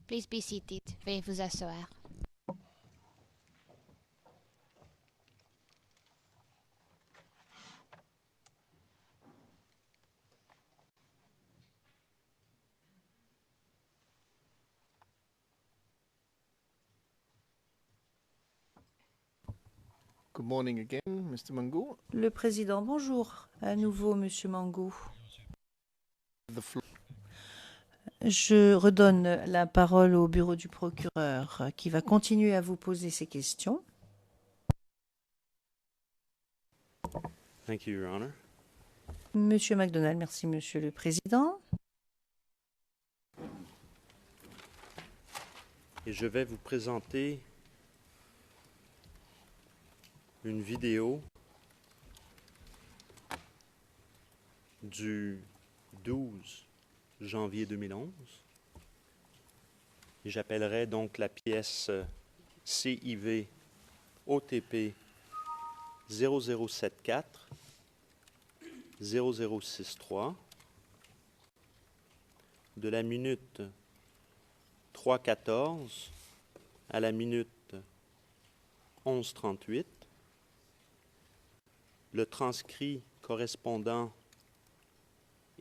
Please be seated. Veuillez vous asseoir. Good morning again, Mr. Mangou. Le président, bonjour. À nouveau, Monsieur Mangou. Je redonne la parole au bureau du procureur qui va continuer à vous poser ces questions. Thank you, Your Honor. Monsieur MacDonald, merci, Monsieur le Président. Et je vais vous présenter une vidéo du 12 janvier 2011. Et j'appellerai donc la pièce CIV OTP 0074 0063 de la minute 3:14 à la minute 11:38. Le transcrit correspondant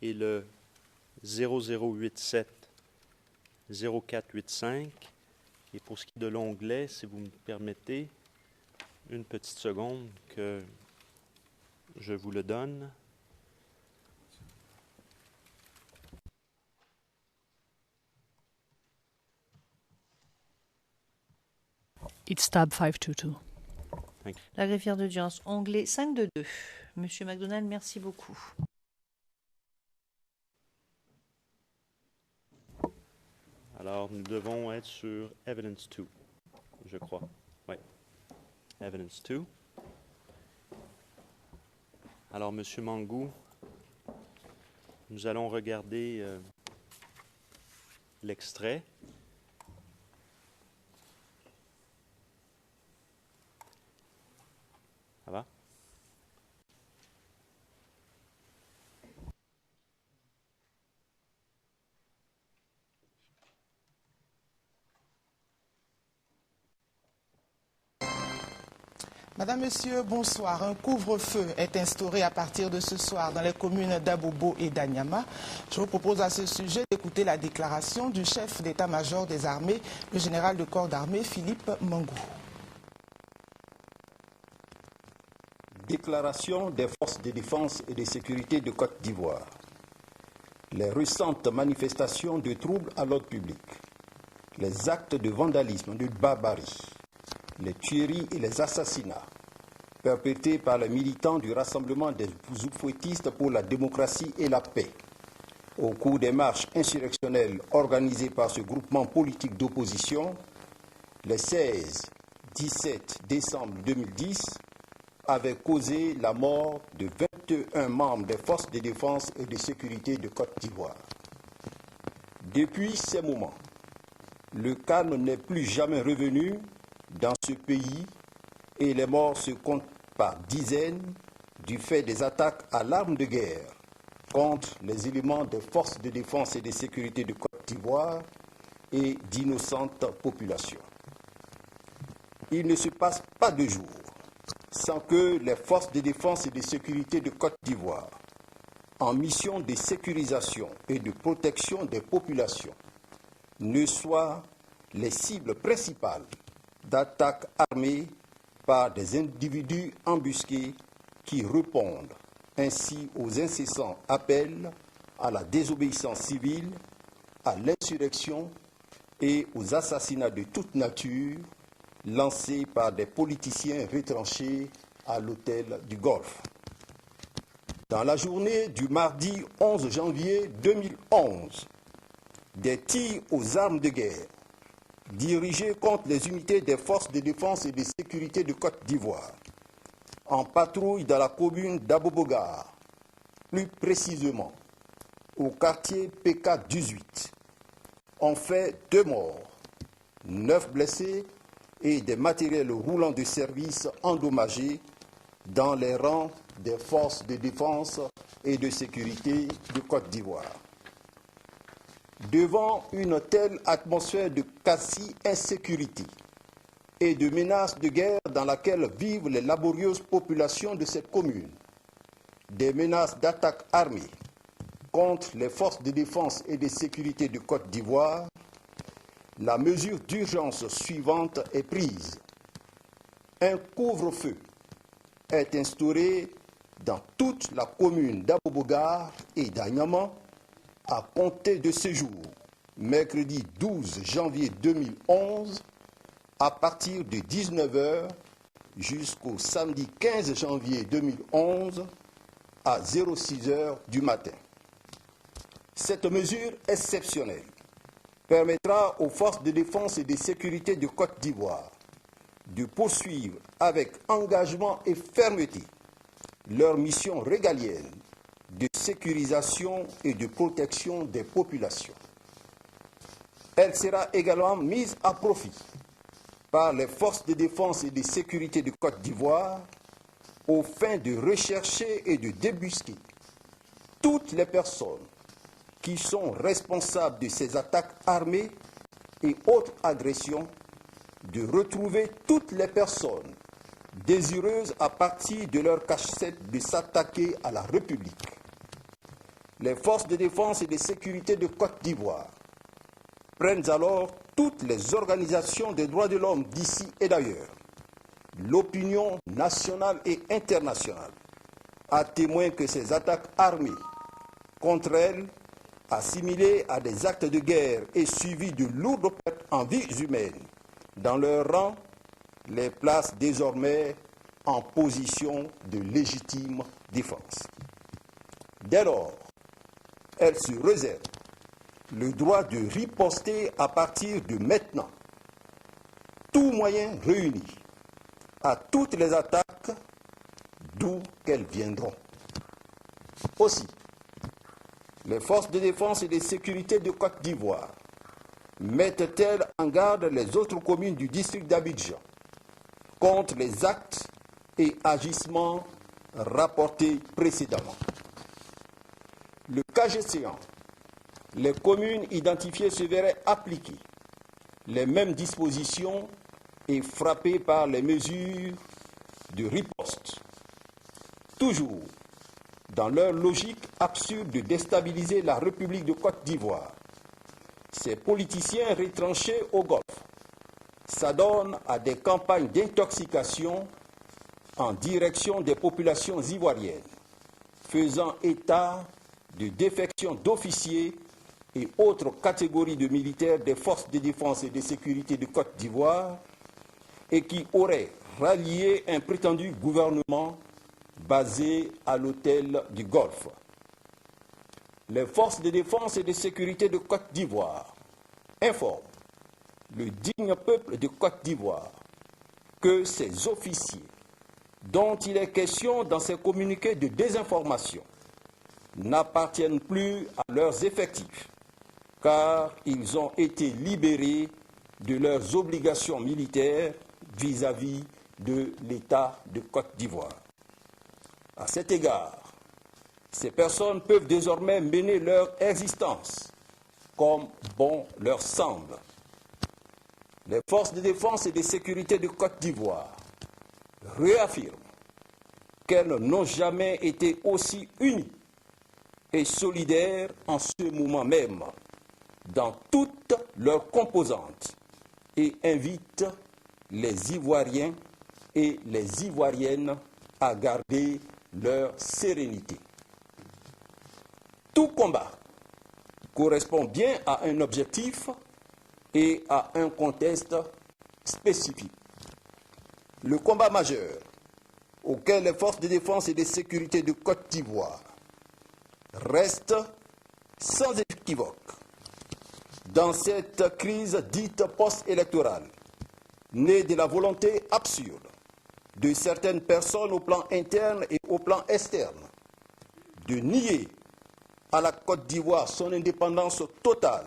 est le 0087 0485. Et pour ce qui est de l'onglet, si vous me permettez, une petite seconde que je vous le donne. It's tab 522. La greffière d'audience, onglet 522. Monsieur MacDonald, merci beaucoup. Alors, nous devons être sur Evidence 2, je crois. Oui, Evidence 2. Alors, Monsieur Mangou, nous allons regarder l'extrait. Ça va? Madame, Monsieur, bonsoir. Un couvre-feu est instauré à partir de ce soir dans les communes d'Abobo et d'Anyama. Je vous propose à ce sujet d'écouter la déclaration du chef d'état-major des armées, le général de corps d'armée Philippe Mangou. Déclaration des forces de défense et de sécurité de Côte d'Ivoire. Les récentes manifestations de troubles à l'ordre public, les actes de vandalisme, de barbarie, les tueries et les assassinats perpétrés par les militants du Rassemblement des Zoufouettistes pour la démocratie et la paix au cours des marches insurrectionnelles organisées par ce groupement politique d'opposition les 16-17 décembre 2010 avaient causé la mort de 21 membres des forces de défense et de sécurité de Côte d'Ivoire. Depuis ces moments, le calme n'est plus jamais revenu dans ce pays et les morts se comptent par dizaines du fait des attaques à l'arme de guerre contre les éléments des forces de défense et de sécurité de Côte d'Ivoire et d'innocentes populations. Il ne se passe pas de jour sans que les forces de défense et de sécurité de Côte d'Ivoire, en mission de sécurisation et de protection des populations, ne soient les cibles principales d'attaques armées par des individus embusqués qui répondent ainsi aux incessants appels à la désobéissance civile, à l'insurrection et aux assassinats de toute nature lancés par des politiciens retranchés à l'hôtel du Golfe. Dans la journée du mardi 11 janvier 2011, des tirs aux armes de guerre dirigés contre les unités des forces de défense et de sécurité de Côte d'Ivoire, en patrouille dans la commune d'Abobogar, plus précisément au quartier PK18, ont fait 2 morts, 9 blessés et des matériels roulants de service endommagés dans les rangs des forces de défense et de sécurité de Côte d'Ivoire. Devant une telle atmosphère de quasi-insécurité et de menaces de guerre dans laquelle vivent les laborieuses populations de cette commune, des menaces d'attaques armées contre les forces de défense et de sécurité de Côte d'Ivoire, la mesure d'urgence suivante est prise. Un couvre-feu est instauré dans toute la commune d'Abobogar et d'Anyama à compter de ce jour, mercredi 12 janvier 2011, à partir de 19 h jusqu'au samedi 15 janvier 2011 à 06 h du matin. Cette mesure exceptionnelle permettra aux forces de défense et de sécurité de Côte d'Ivoire de poursuivre avec engagement et fermeté leur mission régalienne de sécurisation et de protection des populations. Elle sera également mise à profit par les forces de défense et de sécurité de Côte d'Ivoire aux fins de rechercher et de débusquer toutes les personnes qui sont responsables de ces attaques armées et autres agressions, de retrouver toutes les personnes désireuses à partir de leur cachette de s'attaquer à la République. Les forces de défense et de sécurité de Côte d'Ivoire prennent alors toutes les organisations des droits de l'homme d'ici et d'ailleurs, l'opinion nationale et internationale, à témoin que ces attaques armées contre elles, assimilées à des actes de guerre et suivies de lourdes pertes en vies humaines, dans leur rang, les place désormais en position de légitime défense. Dès lors, elles se réservent le droit de riposter à partir de maintenant, tous moyens réunis, à toutes les attaques, d'où qu'elles viendront. Aussi, les forces de défense et de sécurité de Côte d'Ivoire mettent-elles en garde les autres communes du district d'Abidjan contre les actes et agissements rapportés précédemment. Le cas échéant, les communes identifiées se verraient appliquer les mêmes dispositions et frappées par les mesures de riposte, toujours dans leur logique absurde de déstabiliser la République de Côte d'Ivoire. Ces politiciens retranchés au Golfe s'adonnent à des campagnes d'intoxication en direction des populations ivoiriennes, faisant état de défection d'officiers et autres catégories de militaires des forces de défense et de sécurité de Côte d'Ivoire et qui auraient rallié un prétendu gouvernement basé à l'hôtel du Golfe. Les forces de défense et de sécurité de Côte d'Ivoire informent le digne peuple de Côte d'Ivoire que ces officiers, dont il est question dans ces communiqués de désinformation, n'appartiennent plus à leurs effectifs, car ils ont été libérés de leurs obligations militaires vis-à-vis de l'État de Côte d'Ivoire. À cet égard, ces personnes peuvent désormais mener leur existence comme bon leur semble. Les forces de défense et de sécurité de Côte d'Ivoire réaffirment qu'elles n'ont jamais été aussi unies et solidaires en ce moment même dans toutes leurs composantes et invitent les Ivoiriens et les Ivoiriennes à garder leur sérénité. Tout combat correspond bien à un objectif et à un contexte spécifique. Le combat majeur auquel les forces de défense et de sécurité de Côte d'Ivoire restent sans équivoque dans cette crise dite post-électorale, née de la volonté absurde de certaines personnes au plan interne et au plan externe de nier à la Côte d'Ivoire son indépendance totale,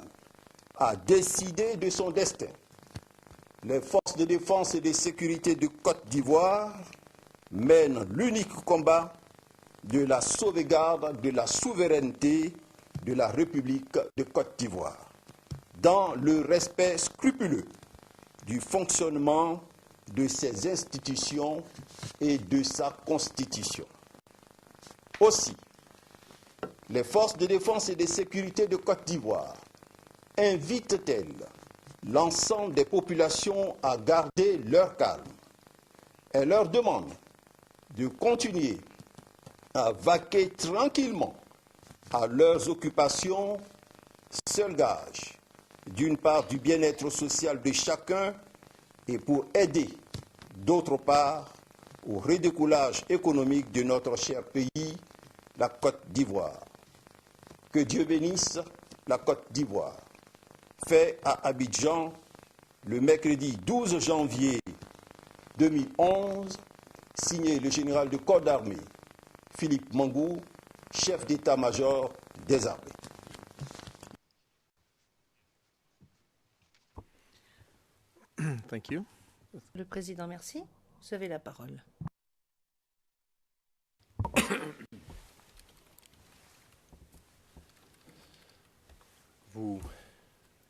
à décider de son destin. Les forces de défense et de sécurité de Côte d'Ivoire mènent l'unique combat de la sauvegarde de la souveraineté de la République de Côte d'Ivoire, dans le respect scrupuleux du fonctionnement de ses institutions et de sa Constitution. Aussi, les forces de défense et de sécurité de Côte d'Ivoire invitent-elles l'ensemble des populations à garder leur calme et leur demandent de continuer à vaquer tranquillement à leurs occupations, seul gage, d'une part, du bien-être social de chacun et pour aider, d'autre part, au redécollage économique de notre cher pays, la Côte d'Ivoire. Que Dieu bénisse la Côte d'Ivoire. Fait à Abidjan le mercredi 12 janvier 2011, signé le général de corps d'armée Philippe Mangou, chef d'état-major des armées. Thank you. Le président, merci. Vous avez la parole. Vous,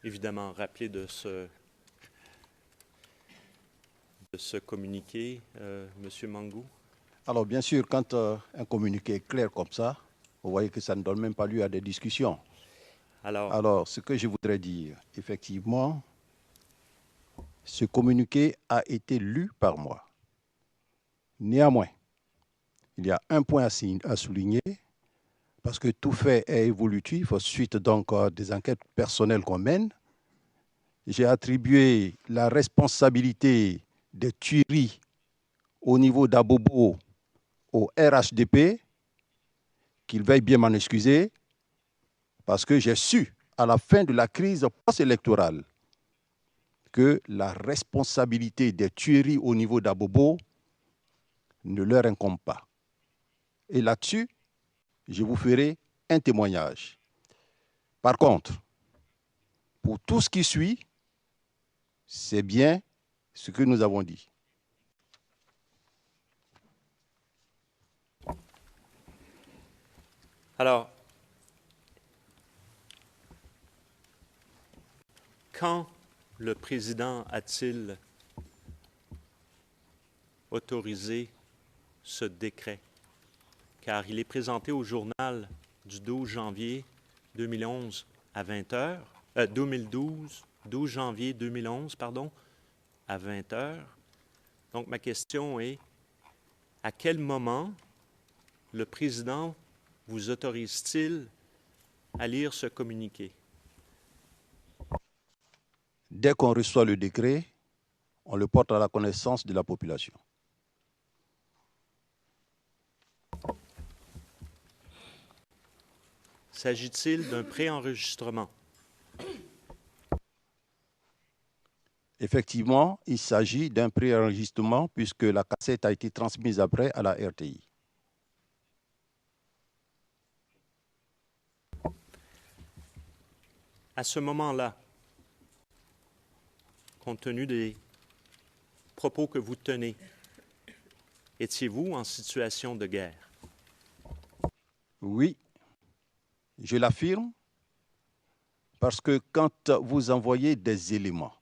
évidemment, rappelez de ce communiqué, M. Mangou? Alors bien sûr, quand un communiqué est clair comme ça, vous voyez que ça ne donne même pas lieu à des discussions. Alors ce que je voudrais dire, effectivement, ce communiqué a été lu par moi. Néanmoins, il y a un point à souligner, parce que tout fait est évolutif, suite donc des enquêtes personnelles qu'on mène. J'ai attribué la responsabilité des tueries au niveau d'Abobo au RHDP, qu'il veuille bien m'en excuser, parce que j'ai su, à la fin de la crise post-électorale, que la responsabilité des tueries au niveau d'Abobo ne leur incombe pas. Et là-dessus, je vous ferai un témoignage. Par contre, pour tout ce qui suit, c'est bien ce que nous avons dit. Alors, quand le président a-t-il autorisé ce décret? Car il est présenté au journal du 12 janvier 2011 à 20h, 12 janvier 2011, pardon, à 20h. Donc, ma question est, à quel moment le président vous autorise-t-il à lire ce communiqué? Dès qu'on reçoit le décret, on le porte à la connaissance de la population. S'agit-il d'un préenregistrement? Effectivement, il s'agit d'un préenregistrement puisque la cassette a été transmise après à la RTI. À ce moment-là, compte tenu des propos que vous tenez, étiez-vous en situation de guerre? Oui, je l'affirme, parce que quand vous envoyez des éléments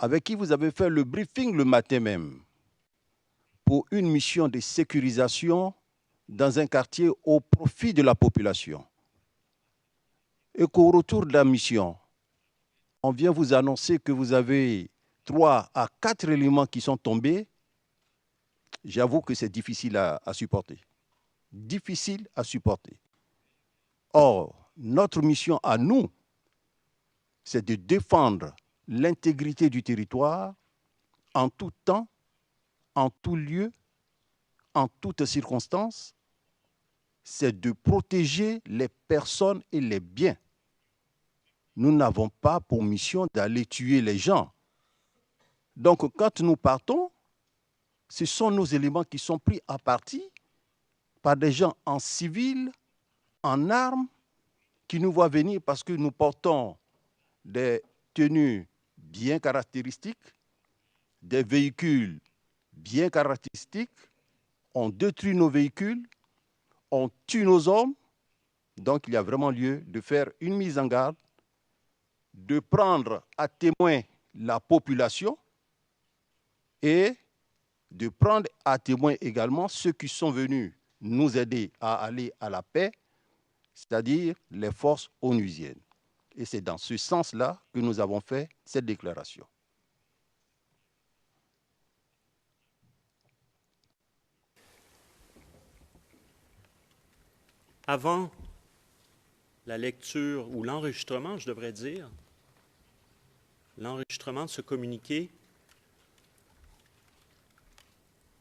avec qui vous avez fait le briefing le matin même pour une mission de sécurisation dans un quartier au profit de la population, et qu'au retour de la mission, on vient vous annoncer que vous avez 3 à 4 éléments qui sont tombés, j'avoue que c'est difficile à supporter. Difficile à supporter. Or, notre mission à nous, c'est de défendre l'intégrité du territoire en tout temps, en tout lieu, en toutes circonstances. C'est de protéger les personnes et les biens. Nous n'avons pas pour mission d'aller tuer les gens. Donc, quand nous partons, ce sont nos éléments qui sont pris à partie par des gens en civil, en armes, qui nous voient venir parce que nous portons des tenues bien caractéristiques, des véhicules bien caractéristiques. On détruit nos véhicules, on tue nos hommes. Donc, il y a vraiment lieu de faire une mise en garde, de prendre à témoin la population et de prendre à témoin également ceux qui sont venus nous aider à aller à la paix, c'est-à-dire les forces onusiennes. Et c'est dans ce sens-là que nous avons fait cette déclaration. Avant la lecture ou l'enregistrement, je devrais dire, l'enregistrement de ce communiqué,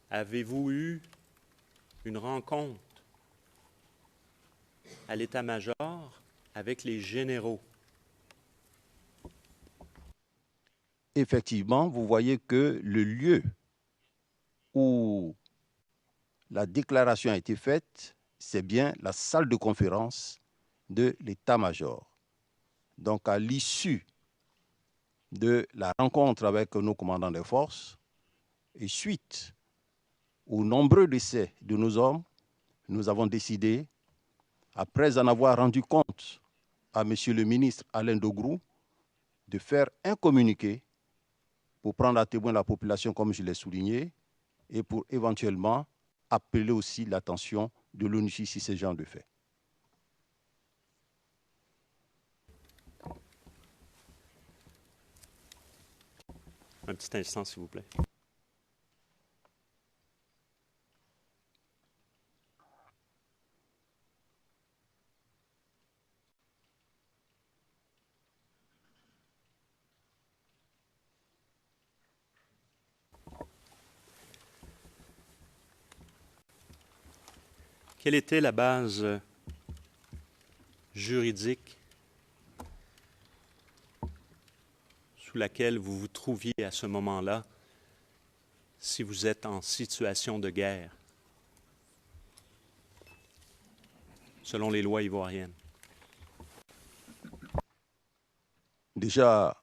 avez-vous eu une rencontre à l'état-major avec les généraux? Effectivement, vous voyez que le lieu où la déclaration a été faite, c'est bien la salle de conférence de l'état-major. Donc, à l'issue de la rencontre avec nos commandants des forces et suite aux nombreux décès de nos hommes, nous avons décidé, après en avoir rendu compte à M. le ministre Alain Dogrou, de faire un communiqué pour prendre à témoin la population, comme je l'ai souligné, et pour éventuellement appeler aussi l'attention de l'ONUCI si ce genre de fait. Un petit instant, s'il vous plaît. Quelle était la base juridique sous laquelle vous vous trouviez à ce moment-là si vous êtes en situation de guerre, selon les lois ivoiriennes? Déjà,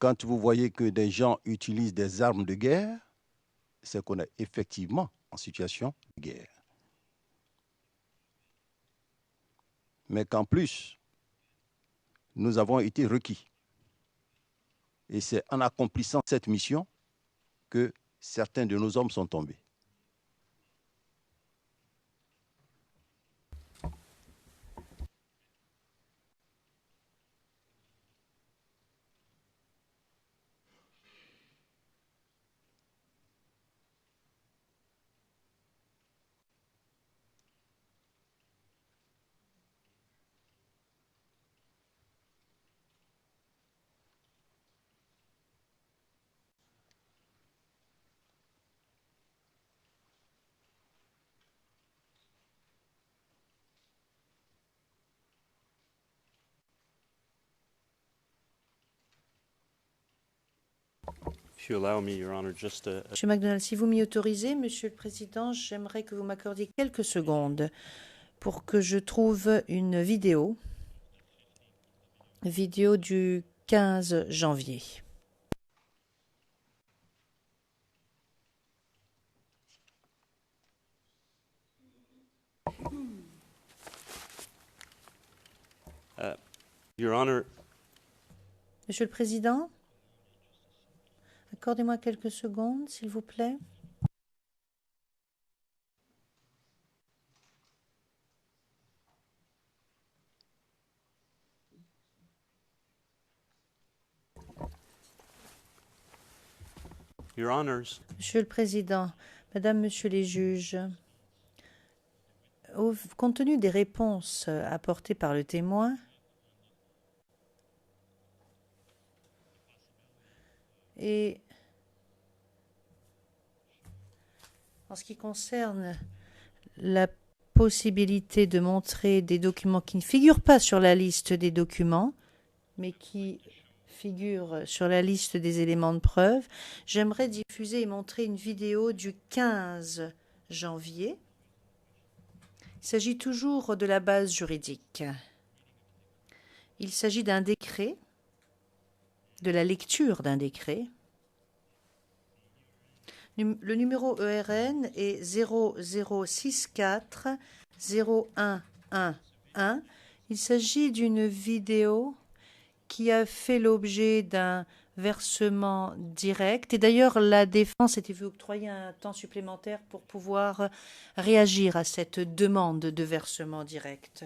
quand vous voyez que des gens utilisent des armes de guerre, c'est qu'on est effectivement en situation de guerre. Mais qu'en plus, nous avons été requis. Et c'est en accomplissant cette mission que certains de nos hommes sont tombés. If you allow me, Your Honor, just a... Monsieur McDonald, si vous m'y autorisez, Monsieur le Président, j'aimerais que vous m'accordiez quelques secondes pour que je trouve une vidéo du 15 janvier. Your Honor, Monsieur le Président, accordez-moi quelques secondes, s'il vous plaît. Your Honors, Monsieur le Président, Madame, Monsieur les juges, compte tenu des réponses apportées par le témoin, et en ce qui concerne la possibilité de montrer des documents qui ne figurent pas sur la liste des documents, mais qui figurent sur la liste des éléments de preuve, j'aimerais diffuser et montrer une vidéo du 15 janvier. Il s'agit toujours de la base juridique. Il s'agit d'un décret, de la lecture d'un décret. Le numéro ERN est 0064 0111 1. Il s'agit d'une vidéo qui a fait l'objet d'un versement direct. Et d'ailleurs, la défense était vue octroyer un temps supplémentaire pour pouvoir réagir à cette demande de versement direct.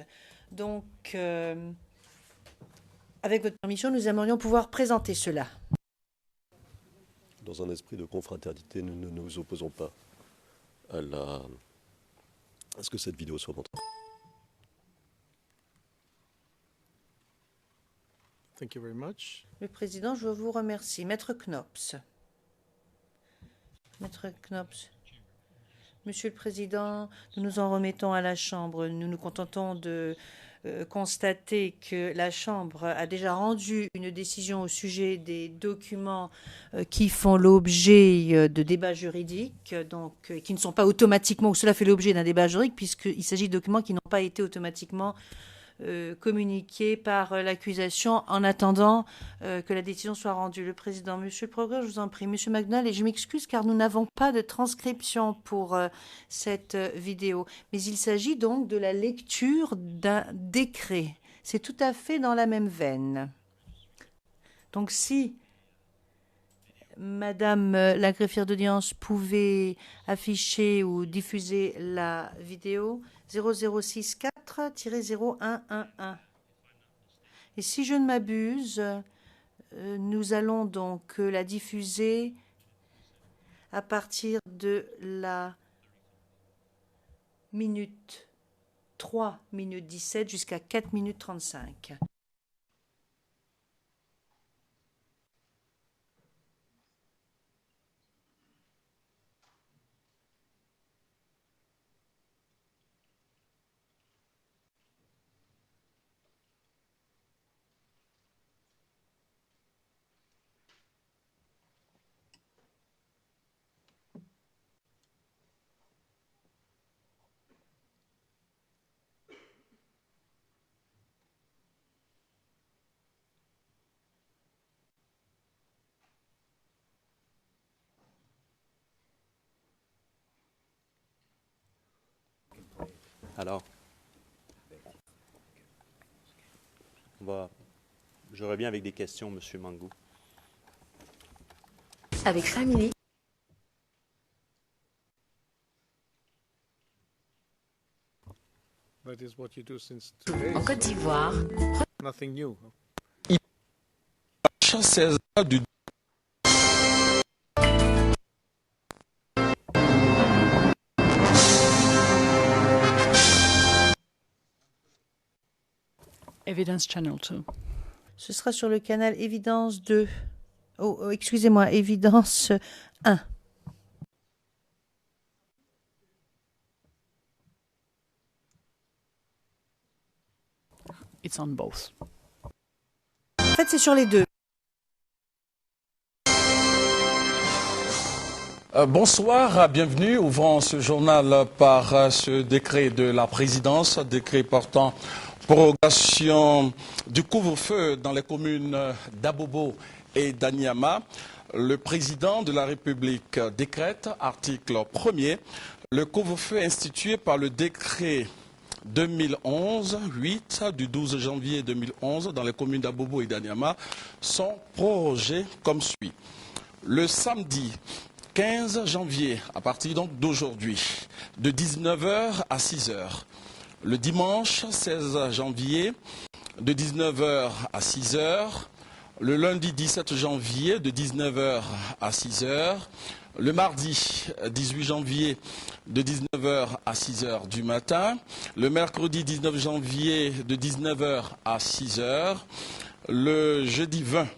Donc, avec votre permission, nous aimerions pouvoir présenter cela. Dans un esprit de confraternité, nous ne nous opposons pas à ce que cette vidéo soit montrée. Thank you very much. Le président, je vous remercie. Maître Knops. Maître Knops. Monsieur le Président, nous nous en remettons à la Chambre. Nous nous contentons de constater que la Chambre a déjà rendu une décision au sujet des documents qui font l'objet de débats juridiques, donc qui ne sont pas automatiquement, ou cela fait l'objet d'un débat juridique, puisqu'il s'agit de documents qui n'ont pas été automatiquement communiqué par l'accusation en attendant que la décision soit rendue. Le président, monsieur le procureur, je vous en prie, monsieur McDonald, et je m'excuse car nous n'avons pas de transcription pour cette vidéo. Mais il s'agit donc de la lecture d'un décret. C'est tout à fait dans la même veine. Donc si Madame la greffière d'audience pouvait afficher ou diffuser la vidéo 0064-0111. Et si je ne m'abuse, nous allons donc la diffuser à partir de la minute 3 minutes 17 jusqu'à 4 minutes 35. Alors, je reviens avec des questions, M. Mangou. Avec 5 minutes. That is what you do since 2 days. En Côte d'Ivoire. Nothing new. Du Evidence Channel 2. Ce sera sur le canal Évidence 2. Oh, excusez-moi, Évidence 1. It's on both. En fait, c'est sur les deux. Bonsoir, bienvenue. Ouvrons ce journal par ce décret de la présidence, décret portant prorogation du couvre-feu dans les communes d'Abobo et d'Anyama. Le président de la République décrète, article 1er, le couvre-feu institué par le décret 2011-8 du 12 janvier 2011 dans les communes d'Abobo et d'Anyama sont prorogés comme suit. Le samedi 15 janvier, à partir donc d'aujourd'hui, de 19h à 6h. Le dimanche 16 janvier, de 19h à 6h. Le lundi 17 janvier, de 19h à 6h. Le mardi 18 janvier, de 19h à 6h du matin. Le mercredi 19 janvier, de 19h à 6h. Le jeudi 20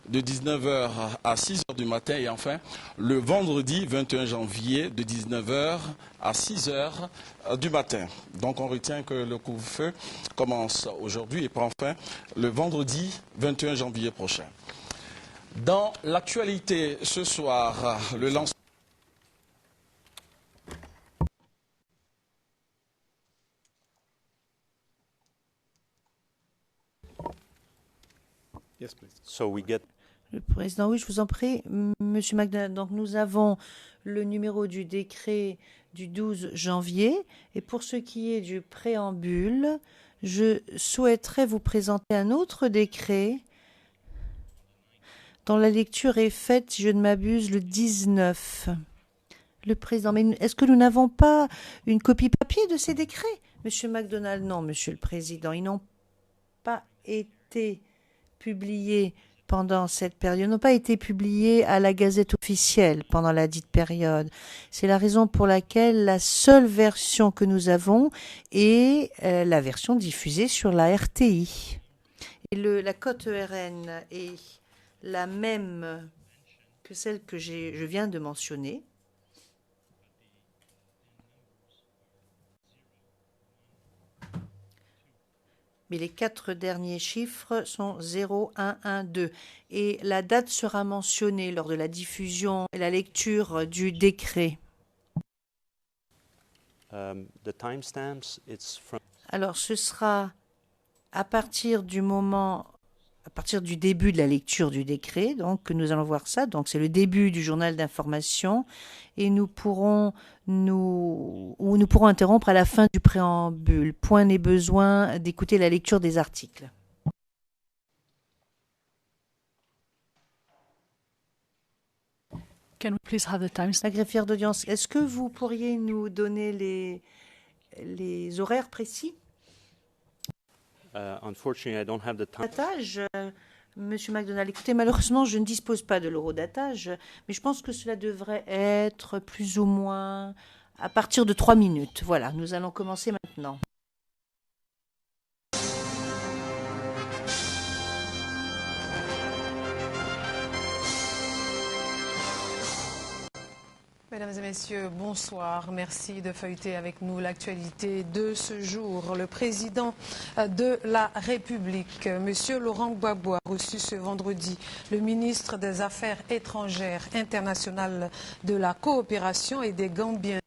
de 19h à 6h du matin et enfin le vendredi 21 janvier de 19h à 6h du matin. Donc on retient que le couvre-feu commence aujourd'hui et prend fin le vendredi 21 janvier prochain. Dans l'actualité ce soir, le lancement Yes, please. So we get... Le président, oui, je vous en prie. Monsieur McDonald, donc nous avons le numéro du décret du 12 janvier. Et pour ce qui est du préambule, Je souhaiterais vous présenter un autre décret dont la lecture est faite, si je ne m'abuse, le 19. Le président, mais est-ce que nous n'avons pas une copie papier de ces décrets? Monsieur MacDonald, non, Monsieur le Président, ils n'ont pas été publiés pendant cette période, n'ont pas été publiés à la Gazette officielle pendant la dite période. C'est la raison pour laquelle la seule version que nous avons est la version diffusée sur la RTI. Et la cote ERN est la même que celle que je viens de mentionner. Mais les 4 derniers chiffres sont 0, 1, 1, 2. Et la date sera mentionnée lors de la diffusion et la lecture du décret. Alors, ce sera à partir du début de la lecture du décret, donc que nous allons voir ça. Donc, c'est le début du journal d'information et nous pourrons interrompre à la fin du préambule. Point n'est besoin d'écouter la lecture des articles. Can we please have the timestamp? La greffière d'audience, est-ce que vous pourriez nous donner les horaires précis? Unfortunately, I don't have the time. Datage, Monsieur MacDonald, écoutez, malheureusement, je ne dispose pas de l'eurodatage, mais je pense que cela devrait être plus ou moins à partir de 3 minutes. Voilà, nous allons commencer maintenant. Mesdames et messieurs, bonsoir. Merci de feuilleter avec nous l'actualité de ce jour. Le président de la République, M. Laurent Gbagbo, a reçu ce vendredi le ministre des Affaires étrangères internationales de la coopération et des Gambiens.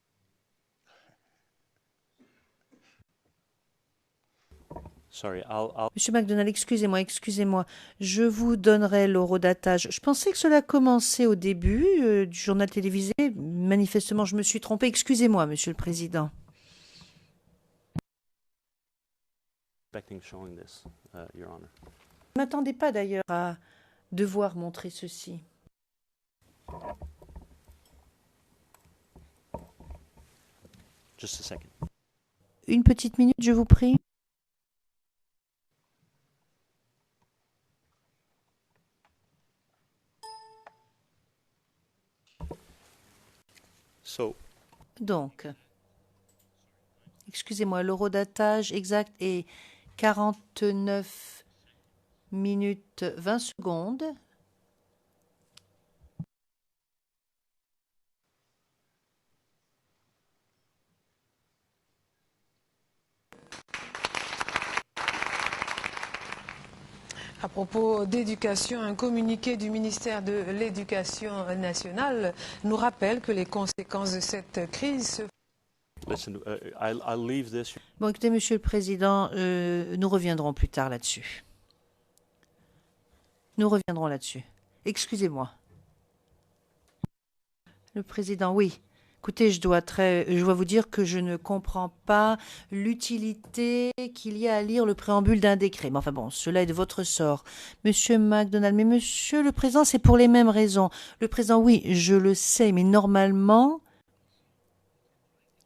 Monsieur MacDonald, excusez-moi. Je vous donnerai l'eurodatage. Je pensais que cela commençait au début du journal télévisé. Manifestement, je me suis trompé. Excusez-moi, Monsieur le Président. Je ne m'attendais pas d'ailleurs à devoir montrer ceci. Just a second. Une petite minute, je vous prie. Donc, excusez-moi, l'eurodatage exact est 49 minutes 20 secondes. À propos d'éducation, un communiqué du ministère de l'Éducation nationale nous rappelle que les conséquences de cette crise Bon, écoutez, Monsieur le Président, nous reviendrons plus tard là-dessus. Excusez-moi. Le Président, oui. Écoutez, je dois vous dire que je ne comprends pas l'utilité qu'il y a à lire le préambule d'un décret. Mais enfin bon, cela est de votre sort. Monsieur MacDonald, mais Monsieur le Président, c'est pour les mêmes raisons. Le Président, oui, je le sais, mais normalement,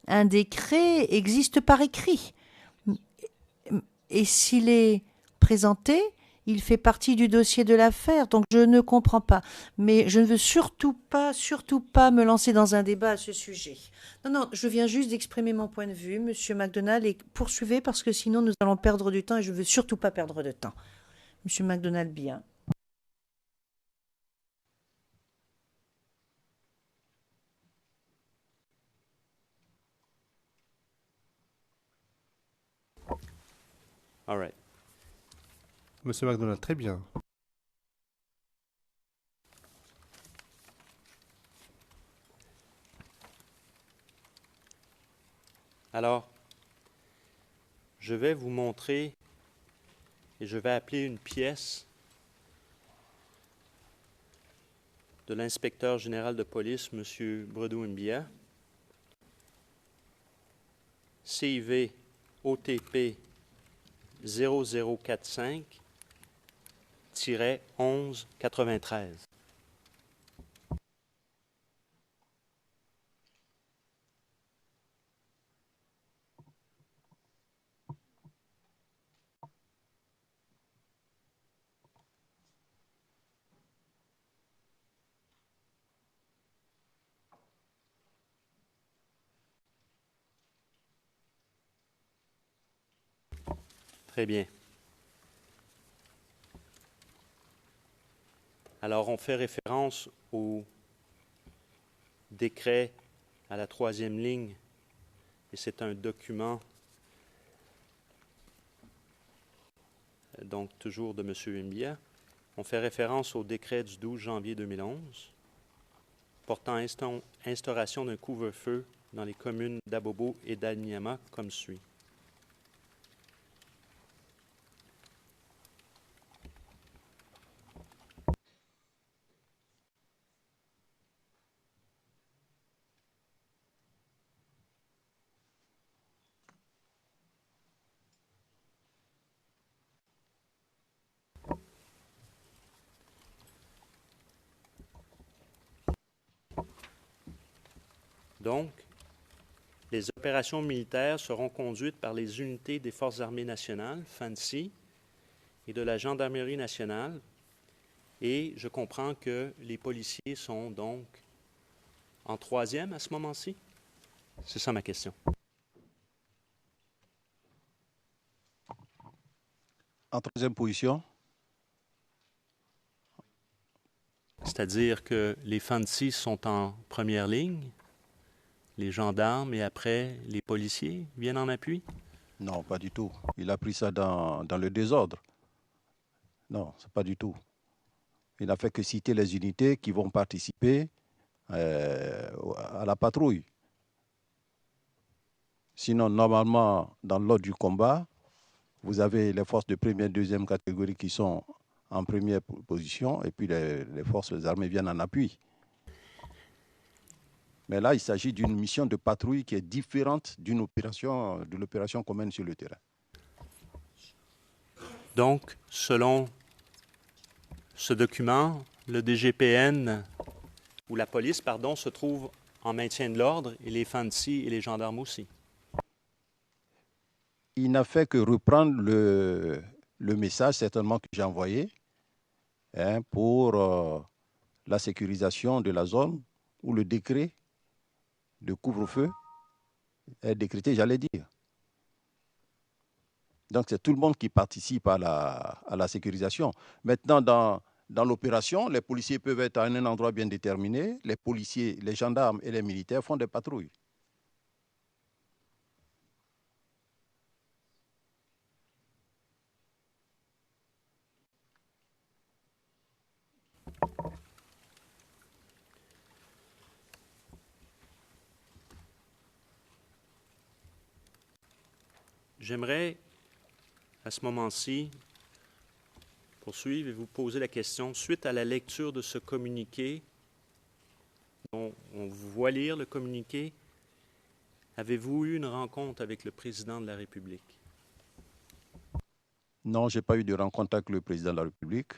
un décret existe par écrit. Et s'il est présenté, il fait partie du dossier de l'affaire, donc je ne comprends pas. Mais je ne veux surtout pas me lancer dans un débat à ce sujet. Non, je viens juste d'exprimer mon point de vue, Monsieur MacDonald, et poursuivez parce que sinon nous allons perdre du temps et je ne veux surtout pas perdre de temps. Monsieur MacDonald, bien. All right. Monsieur MacDonald, très bien. Alors, je vais vous montrer et je vais appeler une pièce de l'inspecteur général de police, M. Bredou-Mbia, CIV OTP 0045-1193. Très bien. Alors, on fait référence au décret à la 3e ligne, et c'est un document, donc toujours de M. Mbia. On fait référence au décret du 12 janvier 2011 portant instauration d'un couvre-feu dans les communes d'Abobo et d'Anyama comme suit. Donc, les opérations militaires seront conduites par les unités des Forces armées nationales, FANSI, et de la Gendarmerie nationale. Et je comprends que les policiers sont donc en 3e à ce moment-ci? C'est ça ma question. En 3e position? C'est-à-dire que les FANSI sont en première ligne, les gendarmes et après les policiers viennent en appui? Non, pas du tout. Il a pris ça dans le désordre. Non, c'est pas du tout. Il n'a fait que citer les unités qui vont participer à la patrouille. Sinon, normalement, dans l'ordre du combat, vous avez les forces de première et deuxième catégorie qui sont en première position et puis les forces armées viennent en appui. Mais là, il s'agit d'une mission de patrouille qui est différente de l'opération commune sur le terrain. Donc, selon ce document, le DGPN, ou la police, pardon, se trouve en maintien de l'ordre et les FANSI et les gendarmes aussi. Il n'a fait que reprendre le message, certainement, que j'ai envoyé pour la sécurisation de la zone où le décret de couvre-feu est décrété, j'allais dire. Donc, c'est tout le monde qui participe à la sécurisation. Maintenant, dans l'opération, les policiers peuvent être à un endroit bien déterminé. Les policiers, les gendarmes et les militaires font des patrouilles. J'aimerais, à ce moment-ci, poursuivre et vous poser la question, suite à la lecture de ce communiqué, on vous voit lire le communiqué, avez-vous eu une rencontre avec le président de la République? Non, je n'ai pas eu de rencontre avec le président de la République.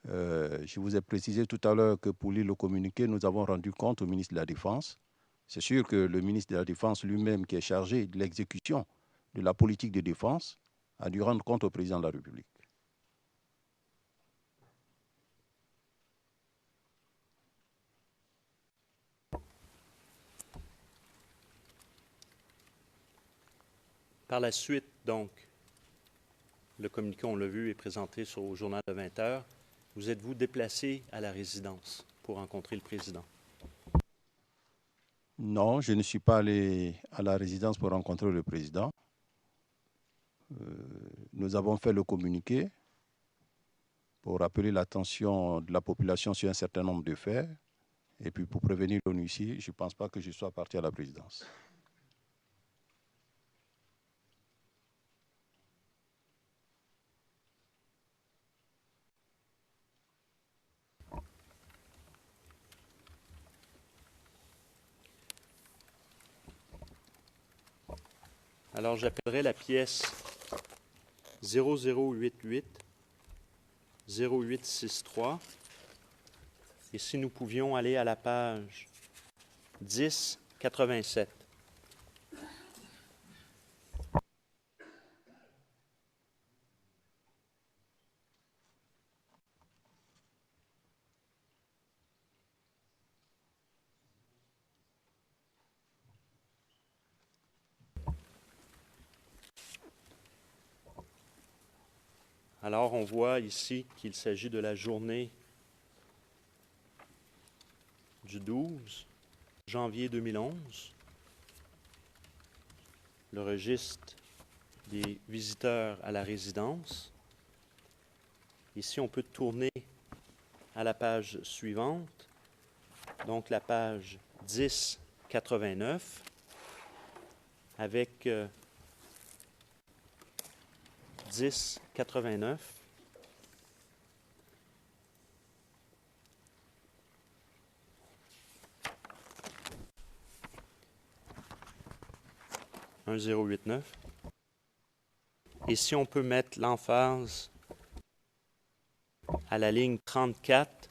Je vous ai précisé tout à l'heure que pour lire le communiqué, nous avons rendu compte au ministre de la Défense. C'est sûr que le ministre de la Défense lui-même, qui est chargé de l'exécution de la politique de défense, a dû rendre compte au président de la République. Par la suite, donc, le communiqué, on l'a vu, est présenté au journal de 20 heures. Vous êtes-vous déplacé à la résidence pour rencontrer le président? Non, je ne suis pas allé à la résidence pour rencontrer le président. Nous avons fait le communiqué pour rappeler l'attention de la population sur un certain nombre de faits. Et puis pour prévenir l'ONU ici, je ne pense pas que je sois parti à la présidence. Alors, j'appellerai la pièce 0088 0863. Et si nous pouvions aller à la page 1087. Alors, on voit ici qu'il s'agit de la journée du 12 janvier 2011. Le registre des visiteurs à la résidence. Ici, on peut tourner à la page suivante, donc la page 1089, avec 1089. « 1089. Et si on peut mettre l'emphase à la ligne 34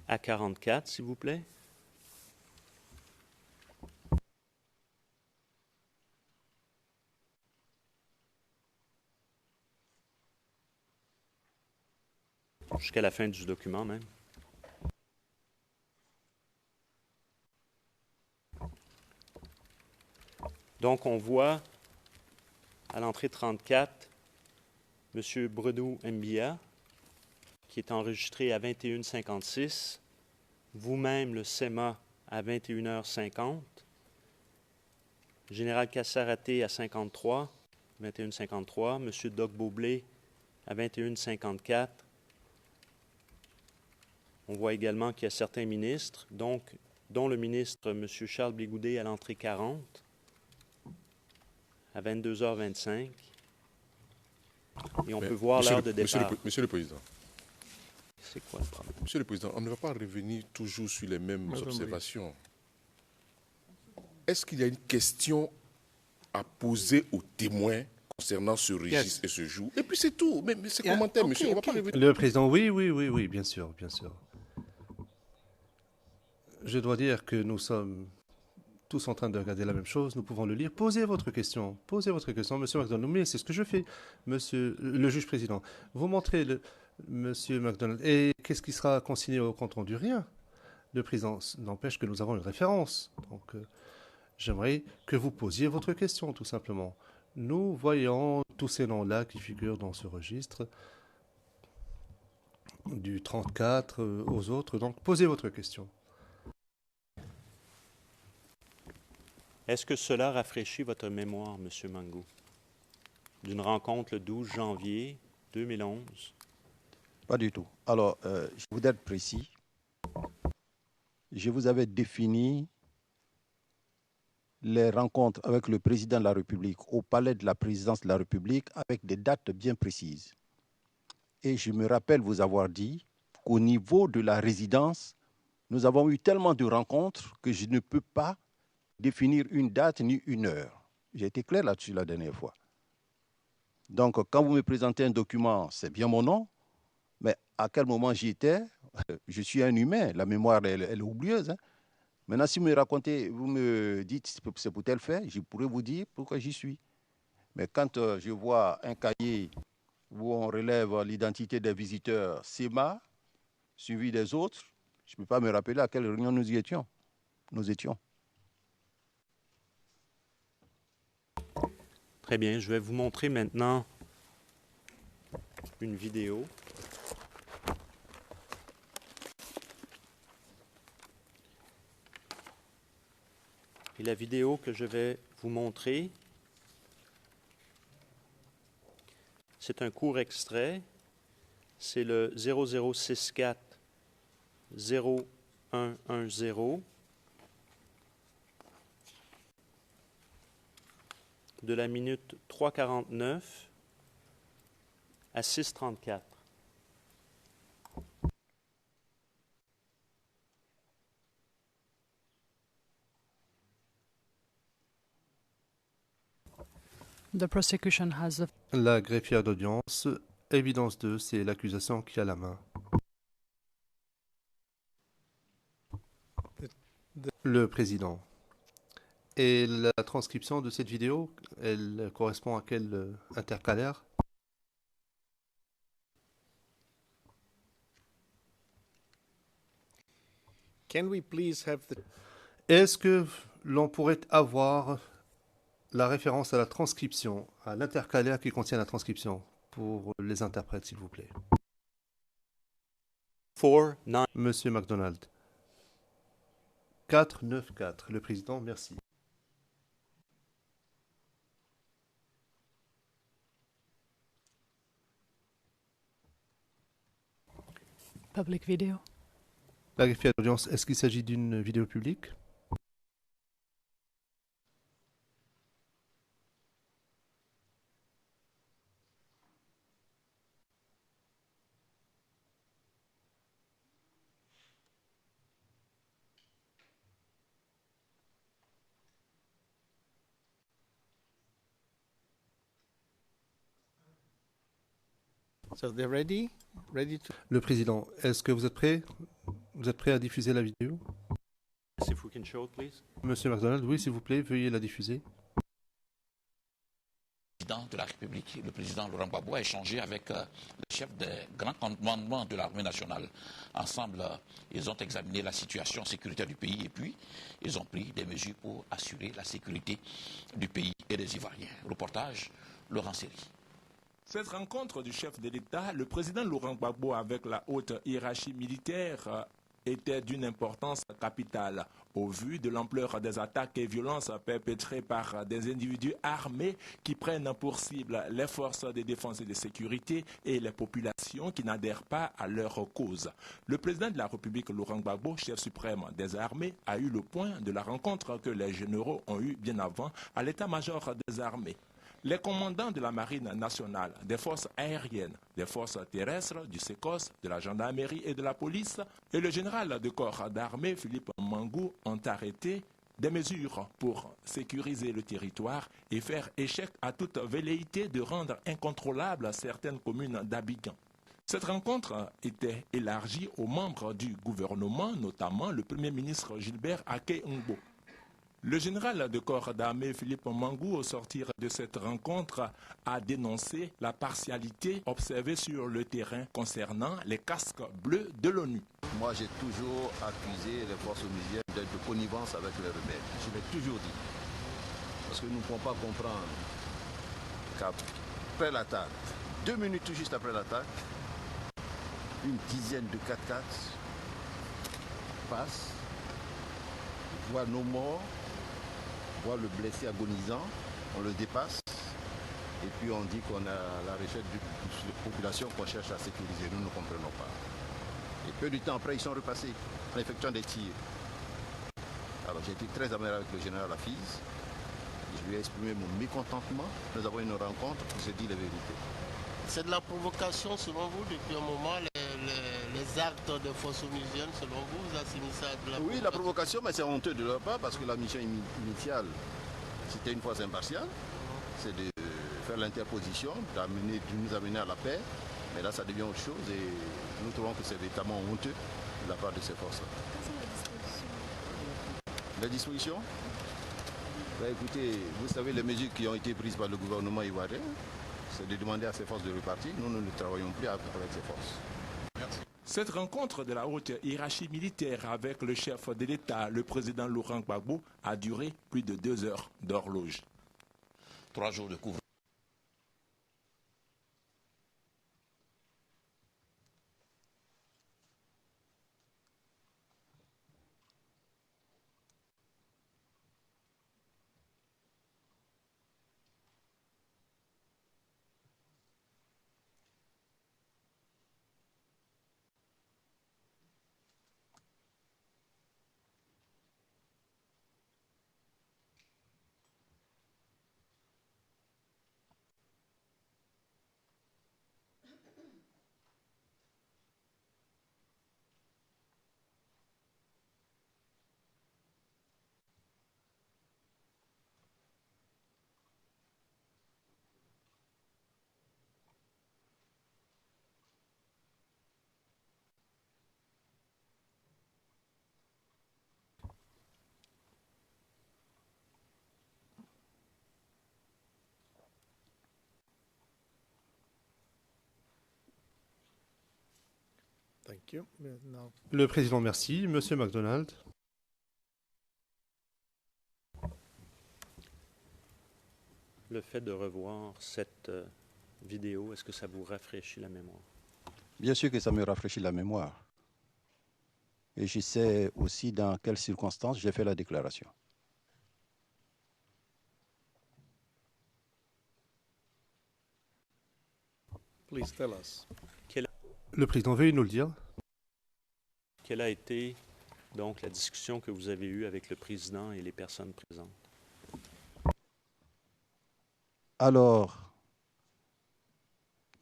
à 44, s'il vous plaît. Jusqu'à la fin du document même. Donc, on voit à l'entrée 34, M. Bredou Mbia, qui est enregistré à 21h56, vous-même le SEMA à 21h50, Général Kassaraté à 53, 21h53, M. Doc Beaublé à 21h54. On voit également qu'il y a certains ministres, dont le ministre M. Charles Blégoudet à l'entrée 40, à 22h25. Et on peut voir l'heure de départ. Monsieur le Président. C'est quoi le problème? Monsieur le Président, on ne va pas revenir toujours sur les mêmes observations. Est-ce qu'il y a une question à poser aux témoins concernant ce registre et ce jour? Et puis c'est tout. Mais c'est commentaire, monsieur. On va pas revenir. Le Président, oui, bien sûr, bien sûr. Je dois dire que nous sommes tous en train de regarder la même chose, nous pouvons le lire. Posez votre question, Monsieur MacDonald. Mais c'est ce que je fais, Monsieur le juge président. Vous montrez Monsieur MacDonald. Et qu'est-ce qui sera consigné au compte rendu? Rien. Le président n'empêche que nous avons une référence. Donc, j'aimerais que vous posiez votre question, tout simplement. Nous voyons tous ces noms-là qui figurent dans ce registre, du 34 aux autres. Donc, posez votre question. Est-ce que cela rafraîchit votre mémoire, M. Mangou, d'une rencontre le 12 janvier 2011? Pas du tout. Alors, je voudrais être précis. Je vous avais défini les rencontres avec le président de la République au palais de la présidence de la République avec des dates bien précises. Et je me rappelle vous avoir dit qu'au niveau de la résidence, nous avons eu tellement de rencontres que je ne peux pas définir une date ni une heure. J'ai été clair là-dessus la dernière fois. Donc, quand vous me présentez un document, c'est bien mon nom, mais à quel moment j'y étais? Je suis un humain, la mémoire, elle est oublieuse. Hein. Maintenant, si vous me racontez, vous me dites c'est pour tel fait, je pourrais vous dire pourquoi j'y suis. Mais quand je vois un cahier où on relève l'identité des visiteurs SEMA, suivi des autres, je ne peux pas me rappeler à quelle réunion nous y étions. Nous étions. Très bien, je vais vous montrer maintenant une vidéo. Et la vidéo que je vais vous montrer, c'est un court extrait. C'est le 0064 0110 de la minute 3:49 à 6:34. The prosecution has the... La greffière d'audience, évidence 2, c'est l'accusation qui a la main. Le président. Et la transcription de cette vidéo, elle correspond à quel intercalaire? Can we please have the... Est-ce que l'on pourrait avoir la référence à la transcription, à l'intercalaire qui contient la transcription, pour les interprètes, s'il vous plaît? Monsieur MacDonald. 494. Le président, merci. Public video. La greffière d'audience, est-ce qu'il s'agit d'une vidéo publique? So they're ready? Ready to... Le président, est-ce que vous êtes prêt? Vous êtes prêt à diffuser la vidéo? If we can show it, please. Monsieur MacDonald, oui, s'il vous plaît, veuillez la diffuser. Le président de la République, le président Laurent Gbagbo, a échangé avec le chef des grands commandements de l'armée nationale. Ensemble, ils ont examiné la situation sécuritaire du pays et puis ils ont pris des mesures pour assurer la sécurité du pays et des Ivoiriens. Reportage, Laurent Seri. Cette rencontre du chef de l'État, le président Laurent Gbagbo avec la haute hiérarchie militaire était d'une importance capitale au vu de l'ampleur des attaques et violences perpétrées par des individus armés qui prennent pour cible les forces de défense et de sécurité et les populations qui n'adhèrent pas à leur cause. Le président de la République, Laurent Gbagbo, chef suprême des armées, a eu le point de la rencontre que les généraux ont eue bien avant à l'état-major des armées. Les commandants de la marine nationale, des forces aériennes, des forces terrestres, du SECOS, de la gendarmerie et de la police, et le général de corps d'armée Philippe Mangou ont arrêté des mesures pour sécuriser le territoire et faire échec à toute velléité de rendre incontrôlables certaines communes d'Abidjan. Cette rencontre était élargie aux membres du gouvernement, notamment le Premier ministre Gilbert Aké-Ngbo. Le général de corps d'armée Philippe Mangou, au sortir de cette rencontre, a dénoncé la partialité observée sur le terrain concernant les casques bleus de l'ONU. Moi, j'ai toujours accusé les forces onusiennes d'être de connivence avec les rebelles. Je l'ai toujours dit. Parce que nous ne pouvons pas comprendre qu'après l'attaque, 2 minutes tout juste après l'attaque, une dizaine de 4x4 passent, voient nos morts, voit le blessé agonisant, on le dépasse et puis on dit qu'on a la recherche d'une population qu'on cherche à sécuriser. Nous ne comprenons pas. Et peu de temps après, ils sont repassés en effectuant des tirs. Alors j'ai été très amer avec le général Lafize. Je lui ai exprimé mon mécontentement. Nous avons une rencontre où j'ai dit la vérité. C'est de la provocation selon vous depuis un moment, les actes de forces onusiennes, selon vous, vous assimilez ça à de la provocation? Oui, la provocation, mais c'est honteux de leur part parce que la mission initiale, c'était une force impartiale, c'est de faire l'interposition, de nous amener à la paix. Mais là, ça devient autre chose et nous trouvons que c'est véritablement honteux de la part de ces forces-là. Les dispositions? Ben, écoutez, vous savez, les mesures qui ont été prises par le gouvernement ivoirien, c'est de demander à ces forces de repartir. Nous ne travaillons plus avec ces forces. Merci. Cette rencontre de la haute hiérarchie militaire avec le chef de l'État, le président Laurent Gbagbo, a duré plus de 2 heures d'horloge. 3 jours de couvre. Thank you. Now. Le président, merci. Monsieur MacDonald. Le fait de revoir cette vidéo, est-ce que ça vous rafraîchit la mémoire? Bien sûr que ça me rafraîchit la mémoire. Et je sais aussi dans quelles circonstances j'ai fait la déclaration. Please tell us. Le président, veuillez nous le dire. Quelle a été donc la discussion que vous avez eue avec le président et les personnes présentes? Alors,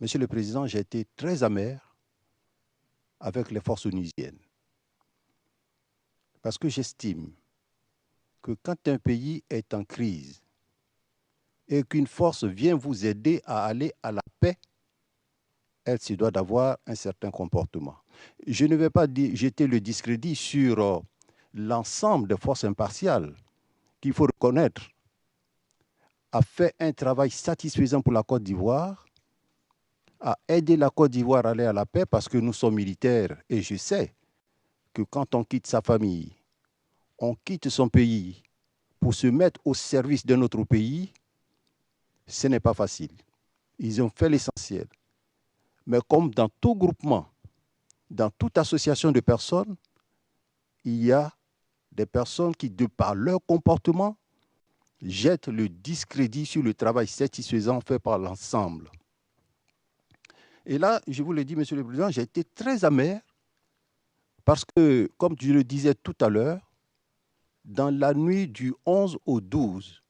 Monsieur le Président, j'ai été très amer avec les forces onusiennes. Parce que j'estime que quand un pays est en crise et qu'une force vient vous aider à aller à la paix, elle se doit d'avoir un certain comportement. Je ne vais pas jeter le discrédit sur l'ensemble des forces impartiales qu'il faut reconnaître a fait un travail satisfaisant pour la Côte d'Ivoire, a aidé la Côte d'Ivoire à aller à la paix parce que nous sommes militaires et je sais que quand on quitte sa famille, on quitte son pays pour se mettre au service d'un autre pays, ce n'est pas facile. Ils ont fait l'essentiel. Mais comme dans tout groupement, dans toute association de personnes, il y a des personnes qui, de par leur comportement, jettent le discrédit sur le travail satisfaisant fait par l'ensemble. Et là, je vous l'ai dit, Monsieur le Président, j'ai été très amer parce que, comme je le disais tout à l'heure, dans la nuit du 11 au 12,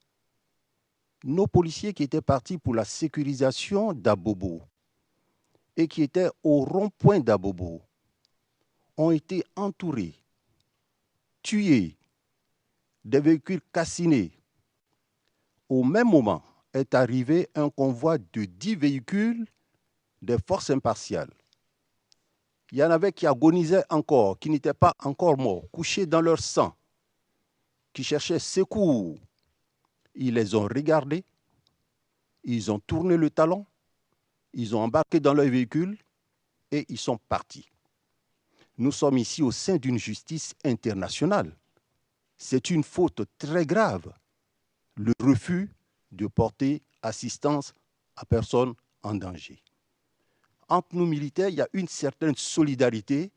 nos policiers qui étaient partis pour la sécurisation d'Abobo et qui étaient au rond-point d'Abobo ont été entourés, tués, des véhicules calcinés. Au même moment est arrivé un convoi de 10 véhicules des forces impartiales. Il y en avait qui agonisaient encore, qui n'étaient pas encore morts, couchés dans leur sang, qui cherchaient secours. Ils les ont regardés, ils ont tourné le talon, ils ont embarqué dans leur véhicule et ils sont partis. Nous sommes ici au sein d'une justice internationale. C'est une faute très grave, le refus de porter assistance à personne en danger. Entre nous militaires, il y a une certaine solidarité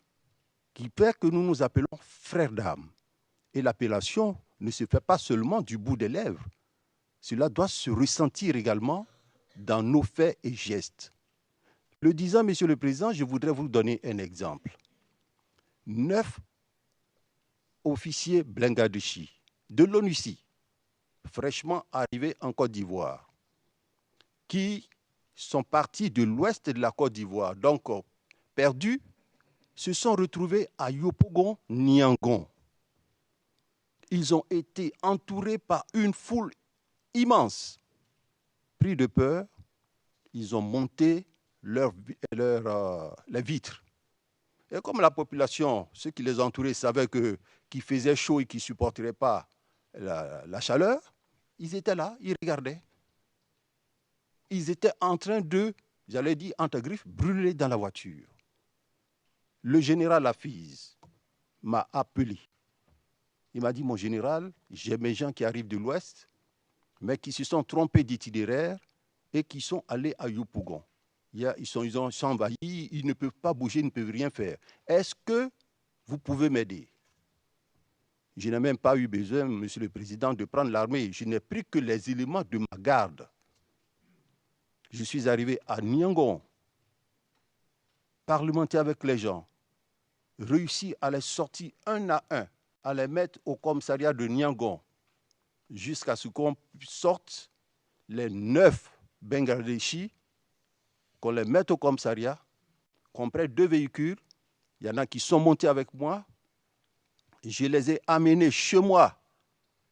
qui fait que nous nous appelons frères d'âme. Et l'appellation ne se fait pas seulement du bout des lèvres. Cela doit se ressentir également dans nos faits et gestes. Le disant, Monsieur le Président, je voudrais vous donner un exemple. 9 officiers Blingadechi de l'ONUCI, fraîchement arrivés en Côte d'Ivoire, qui sont partis de l'ouest de la Côte d'Ivoire, donc perdus, se sont retrouvés à Yopougon-Niangon. Ils ont été entourés par une foule immense. Pris de peur, ils ont monté les vitres. Et comme la population, ceux qui les entouraient, savaient qu'il faisait chaud et qu'ils ne supporteraient pas la chaleur, ils étaient là, ils regardaient. Ils étaient en train de, j'allais dire entre griffes, brûler dans la voiture. Le général Hafiz m'a appelé. Il m'a dit, mon général, j'ai mes gens qui arrivent de l'Ouest, mais qui se sont trompés d'itinéraire et qui sont allés à Yopougon. Ils sont envahis, ils ne peuvent pas bouger, ils ne peuvent rien faire. Est-ce que vous pouvez m'aider? Je n'ai même pas eu besoin, Monsieur le Président, de prendre l'armée. Je n'ai pris que les éléments de ma garde. Je suis arrivé à Niangon, parlementer avec les gens, réussi à les sortir un à un, à les mettre au commissariat de Niangon, jusqu'à ce qu'on sorte les 9 Bangladeshis, qu'on les mette au commissariat, qu'on prenne 2 véhicules. Il y en a qui sont montés avec moi. Je les ai amenés chez moi,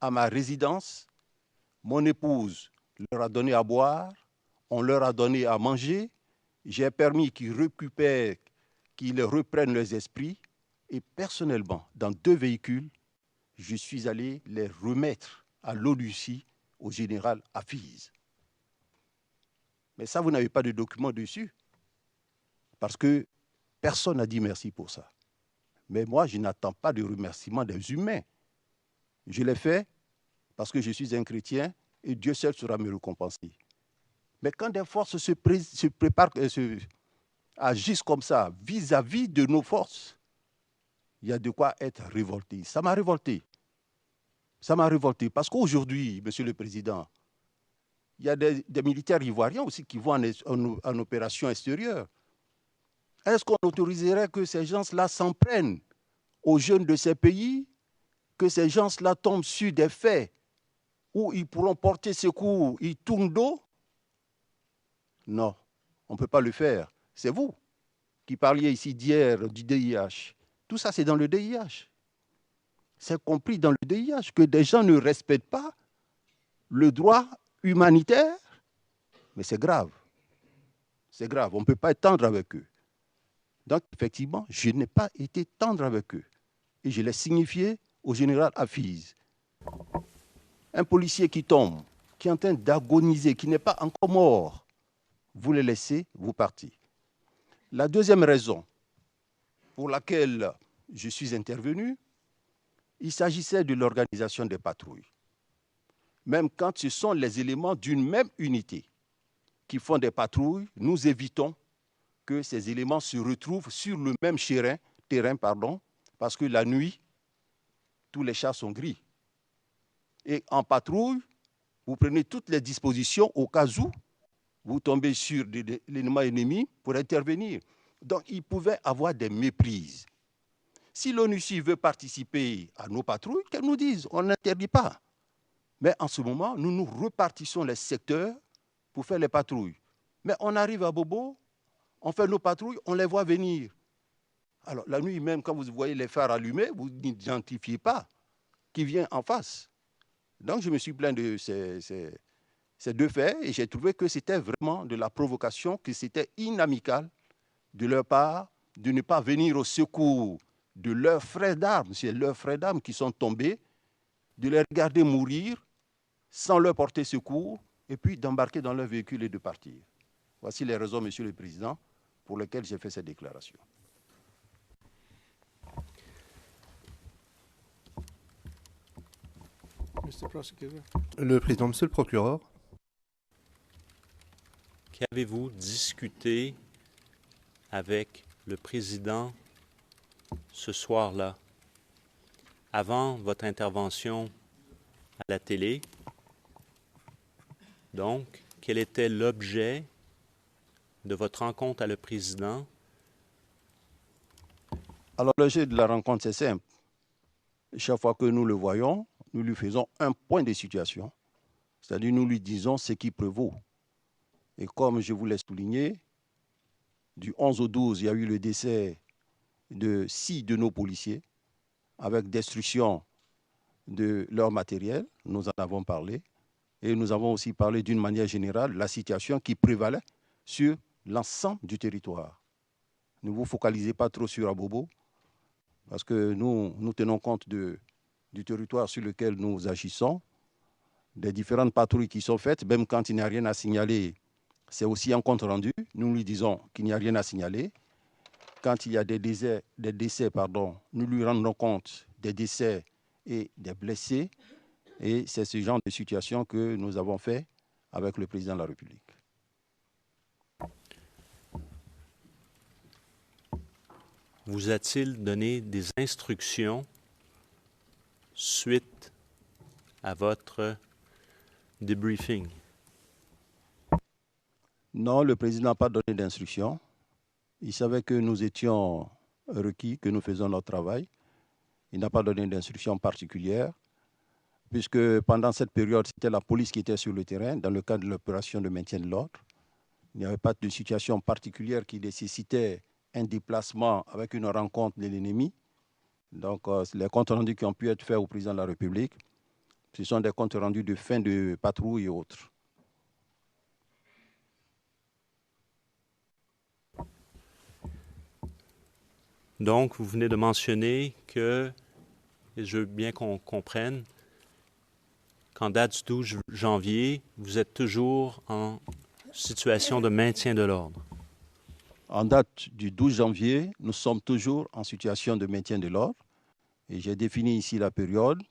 à ma résidence. Mon épouse leur a donné à boire, on leur a donné à manger. J'ai permis qu'ils récupèrent, qu'ils reprennent leurs esprits. Et personnellement, dans 2 véhicules, je suis allé les remettre à l'ONUCI, au général Hafiz. Mais ça, vous n'avez pas de document dessus. Parce que Personne n'a dit merci pour ça. Mais moi, je n'attends pas de remerciement des humains. Je l'ai fait parce que je suis un chrétien et Dieu seul saura me récompenser. Mais quand des forces se préparent, agissent comme ça, vis-à-vis de nos forces, il y a de quoi être révolté. Ça m'a révolté. Ça m'a révolté parce qu'aujourd'hui, Monsieur le Président, il y a des militaires ivoiriens aussi qui vont en opération extérieure. Est-ce qu'on autoriserait que ces gens-là s'en prennent aux jeunes de ces pays, que ces gens-là tombent sur des faits où ils pourront porter secours, ils tournent dos? Non, on ne peut pas le faire. C'est vous qui parliez ici d'hier du DIH. Tout ça, c'est dans le DIH. C'est compris dans le DIH que des gens ne respectent pas le droit humanitaire. Mais c'est grave. C'est grave. On ne peut pas être tendre avec eux. Donc, effectivement, je n'ai pas été tendre avec eux. Et je l'ai signifié au général Hafiz. Un policier qui tombe, qui est en train d'agoniser, qui n'est pas encore mort, vous le laissez, vous partez. La deuxième raison pour laquelle je suis intervenu, il s'agissait de l'organisation des patrouilles. Même quand ce sont les éléments d'une même unité qui font des patrouilles, nous évitons que ces éléments se retrouvent sur le même terrain, parce que la nuit, tous les chars sont gris. Et en patrouille, vous prenez toutes les dispositions au cas où vous tombez sur l'élément ennemi pour intervenir. Donc, il pouvait avoir des méprises. Si l'ONUCI veut participer à nos patrouilles, qu'elle nous dise, on n'interdit pas. Mais en ce moment, nous repartissons les secteurs pour faire les patrouilles. Mais on arrive à Bobo, on fait nos patrouilles, on les voit venir. Alors, la nuit même, quand vous voyez les phares allumés, vous n'identifiez pas qui vient en face. Donc, je me suis plaint de ces deux faits et j'ai trouvé que c'était vraiment de la provocation, que c'était inamical de leur part de ne pas venir au secours de leurs frères d'armes. C'est leurs frères d'armes qui sont tombés, de les regarder mourir sans leur porter secours et puis d'embarquer dans leur véhicule et de partir. Voici les raisons, Monsieur le Président, pour lesquelles j'ai fait cette déclaration. Le Président, Monsieur le Procureur. Qu'avez-vous discuté avec le Président ce soir-là, avant votre intervention à la télé? Donc, quel était l'objet de votre rencontre avec le Président? Alors, l'objet de la rencontre, c'est simple. Chaque fois que nous le voyons, nous lui faisons un point de situation, c'est-à-dire nous lui disons ce qui prévaut. Et comme je vous l'ai souligné, du 11 au 12, il y a eu le décès de 6 de nos policiers avec destruction de leur matériel. Nous en avons parlé. Et nous avons aussi parlé d'une manière générale de la situation qui prévalait sur l'ensemble du territoire. Ne vous focalisez pas trop sur Abobo, parce que nous tenons compte du territoire sur lequel nous agissons, des différentes patrouilles qui sont faites, même quand il n'y a rien à signaler, c'est aussi un compte rendu. Nous lui disons qu'il n'y a rien à signaler. Quand il y a des décès, nous lui rendons compte des décès et des blessés. Et c'est ce genre de situation que nous avons fait avec le Président de la République. Vous a-t-il donné des instructions suite à votre débriefing? Non, le Président n'a pas donné d'instructions. Il savait que nous étions requis, que nous faisons notre travail. Il n'a pas donné d'instructions particulières, puisque pendant cette période, c'était la police qui était sur le terrain dans le cadre de l'opération de maintien de l'ordre. Il n'y avait pas de situation particulière qui nécessitait un déplacement avec une rencontre de l'ennemi. Donc, les comptes rendus qui ont pu être faits au Président de la République, ce sont des comptes rendus de fin de patrouille et autres. Donc, vous venez de mentionner que, et je veux bien qu'on comprenne, qu'en date du 12 janvier, vous êtes toujours en situation de maintien de l'ordre. En date du 12 janvier, nous sommes toujours en situation de maintien de l'ordre et j'ai défini ici la période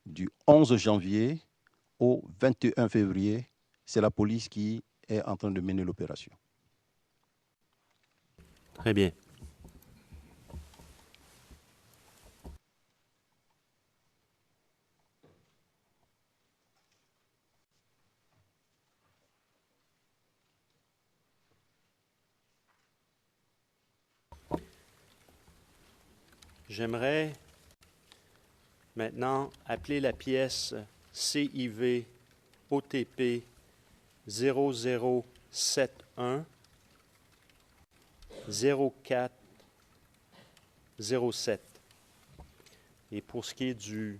du 11 janvier au 21 février. C'est la police qui est en train de mener l'opération. Très bien. J'aimerais maintenant appeler la pièce CIV OTP 0071 0407. Et pour ce qui est du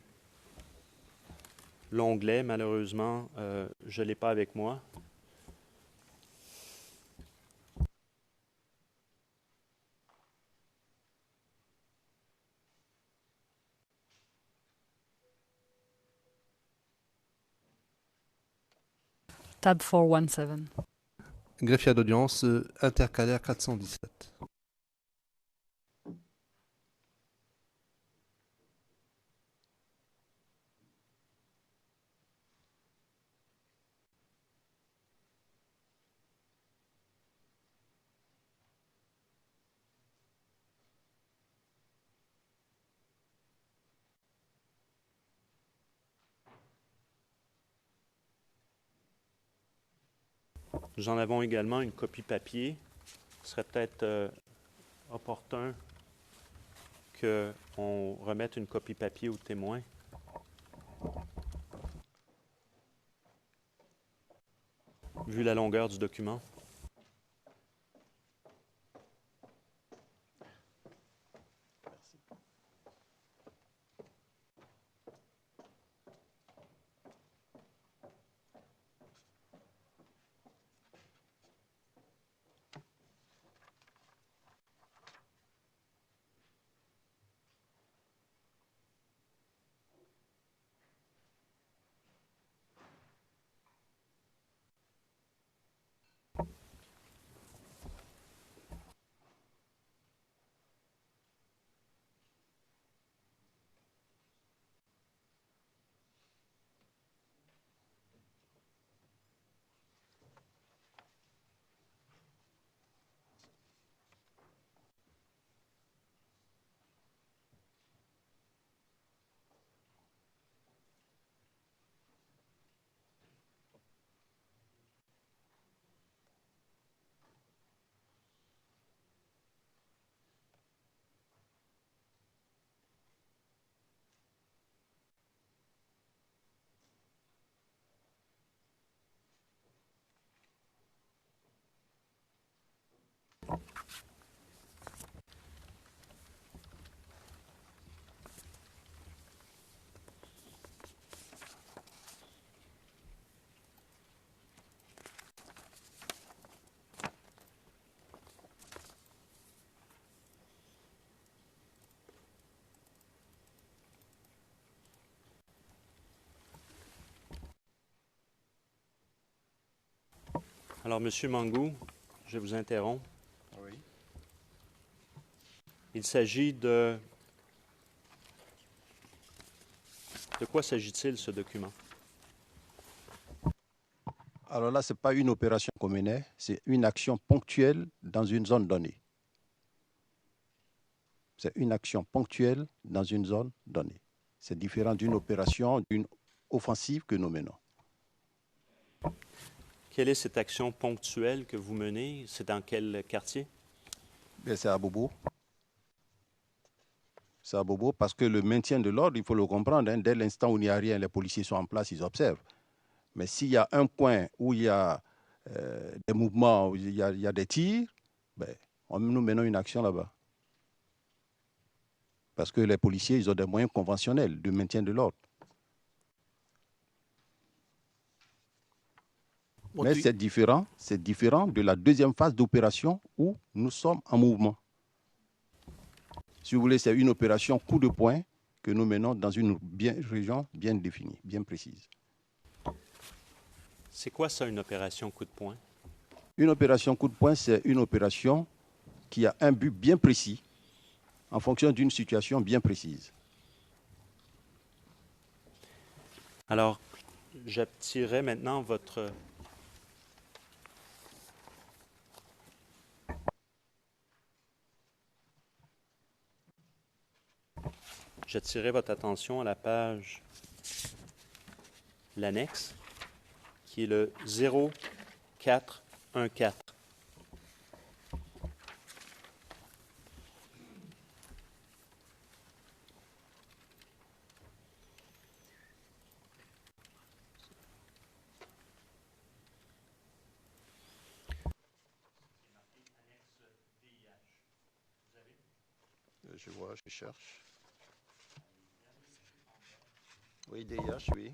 l'onglet, malheureusement, je ne l'ai pas avec moi. Tab 417. Greffier d'audience, intercalaire 417. Nous en avons également une copie papier. Ce serait peut-être opportun qu'on remette une copie papier aux témoins. Vu la longueur du document. Alors, M. Mangou, je vous interromps. Oui. Il s'agit de... De quoi s'agit-il, ce document? Alors là, ce n'est pas une opération qu'on menait, c'est une action ponctuelle dans une zone donnée. C'est une action ponctuelle dans une zone donnée. C'est différent d'une opération, d'une offensive que nous menons. Quelle est cette action ponctuelle que vous menez? C'est dans quel quartier? C'est à Bobo. C'est à Bobo parce que le maintien de l'ordre, il faut le comprendre, hein, dès l'instant où il n'y a rien, les policiers sont en place, ils observent. Mais s'il y a un coin où il y a des mouvements, où il y a des tirs, nous menons une action là-bas. Parce que les policiers, ils ont des moyens conventionnels de maintien de l'ordre. Mais c'est différent de la deuxième phase d'opération où nous sommes en mouvement. Si vous voulez, c'est une opération coup de poing que nous menons dans une région bien définie, bien précise. C'est quoi ça, une opération coup de poing? Une opération coup de poing, c'est une opération qui a un but bien précis, en fonction d'une situation bien précise. Alors, j'attirerai maintenant votre... J'attirerai votre attention à la page, l'annexe, qui est le 0414. Je vois, je cherche. Oui, DIH, oui.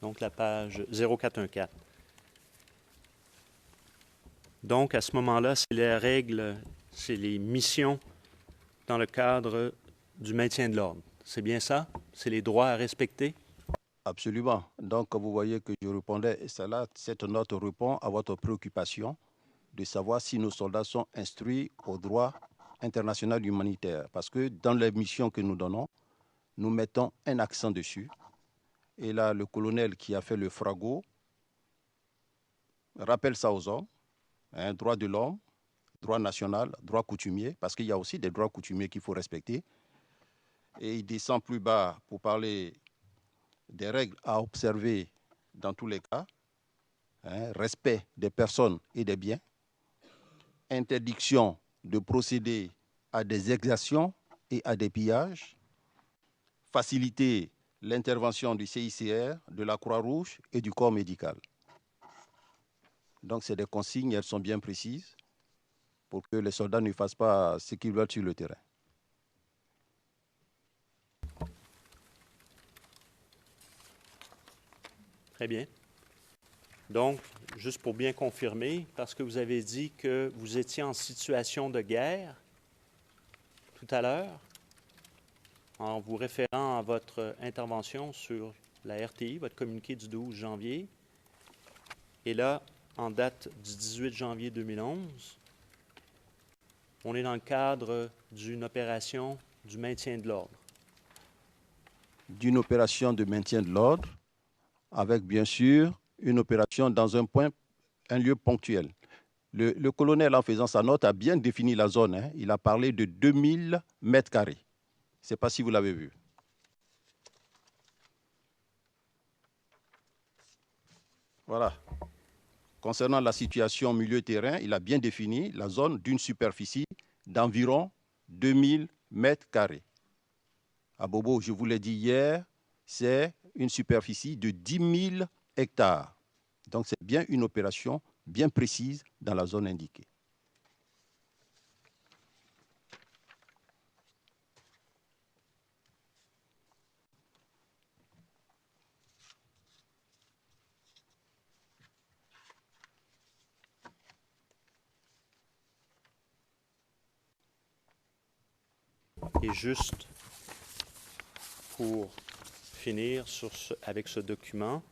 Donc, la page 0414. Donc, à ce moment-là, c'est les règles, c'est les missions dans le cadre du maintien de l'ordre. C'est bien ça? C'est les droits à respecter? Absolument. Donc, vous voyez que je répondais, et cela, cette note répond à votre préoccupation de savoir si nos soldats sont instruits au droit international humanitaire. Parce que dans les missions que nous donnons, nous mettons un accent dessus. Et là, le colonel qui a fait le frago rappelle ça aux hommes, hein, droit de l'homme, droit national, droit coutumier, parce qu'il y a aussi des droits coutumiers qu'il faut respecter. Et il descend plus bas pour parler des règles à observer dans tous les cas, hein, respect des personnes et des biens, interdiction de procéder à des exactions et à des pillages, faciliter l'intervention du CICR, de la Croix-Rouge et du corps médical. Donc, c'est des consignes, elles sont bien précises pour que les soldats ne fassent pas ce qu'ils veulent sur le terrain. Très bien. Donc, juste pour bien confirmer, parce que vous avez dit que vous étiez en situation de guerre tout à l'heure, en vous référant à votre intervention sur la RTI, votre communiqué du 12 janvier, et là, en date du 18 janvier 2011, on est dans le cadre d'une opération du maintien de l'ordre. D'une opération de maintien de l'ordre, avec bien sûr une opération dans un lieu ponctuel. Le colonel, en faisant sa note, a bien défini la zone. Hein. Il a parlé de 2000 mètres carrés. Je ne sais pas si vous l'avez vu. Voilà. Concernant la situation milieu-terrain, il a bien défini la zone d'une superficie d'environ 2000 mètres carrés. À Bobo, je vous l'ai dit hier, c'est une superficie de 10 000 hectares. Donc c'est bien une opération bien précise dans la zone indiquée. Et juste pour finir avec ce document,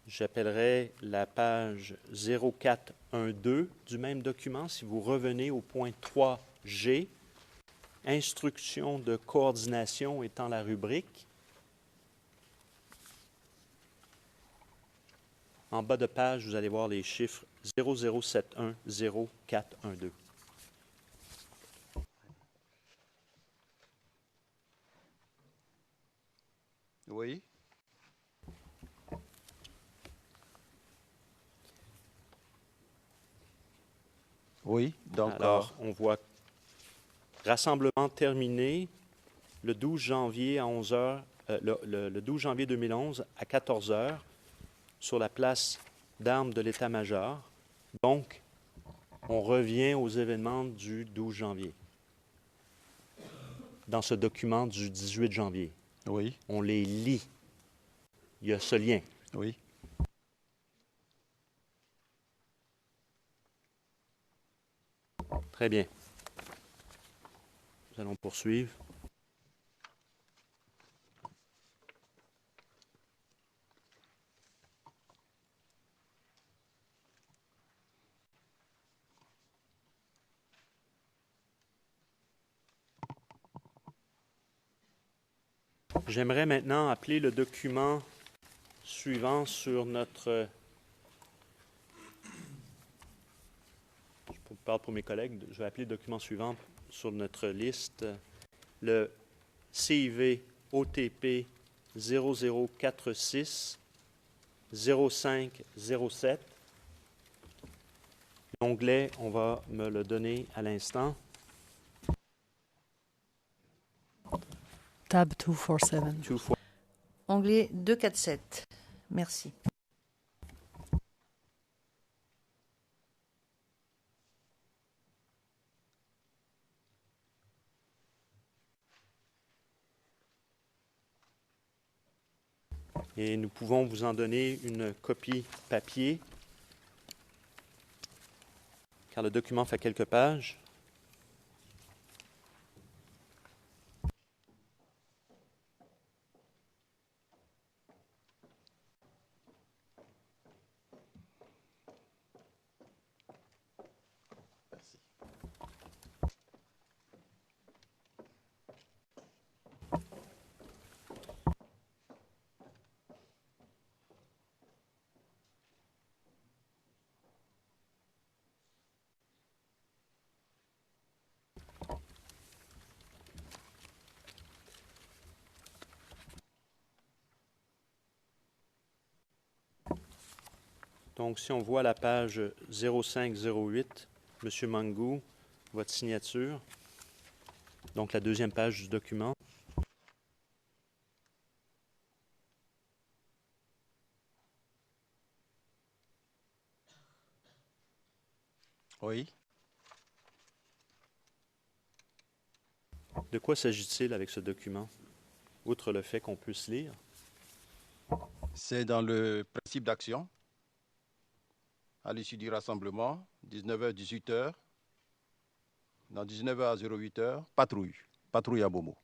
j'appellerai la page 0412 du même document. Si vous revenez au point 3G, instruction de coordination étant la rubrique, en bas de page, vous allez voir les chiffres 00710412. Oui. Oui, donc... Alors, on voit rassemblement terminé le 12 janvier à 11 heures, le 12 janvier 2011 à 14 heures sur la place d'armes de l'état-major. Donc, on revient aux événements du 12 janvier. Dans ce document du 18 janvier. Oui. On les lit. il y a ce lien. Oui. Très bien. Nous allons poursuivre. J'aimerais maintenant appeler le document suivant sur notre... Je parle pour mes collègues, je vais appeler le document suivant sur notre liste, le CIV OTP 0046 0507. L'onglet, on va me le donner à l'instant. Tab 247. Onglet 247. Merci. Et nous pouvons vous en donner une copie papier, car le document fait quelques pages. Donc, si on voit la page 0508, M. Mangou, votre signature, donc la deuxième page du document. Oui. De quoi s'agit-il avec ce document, outre le fait qu'on puisse lire? C'est dans le principe d'action. À l'issue du rassemblement, 19h-18h, dans 19h à 08h, patrouille à Bomo.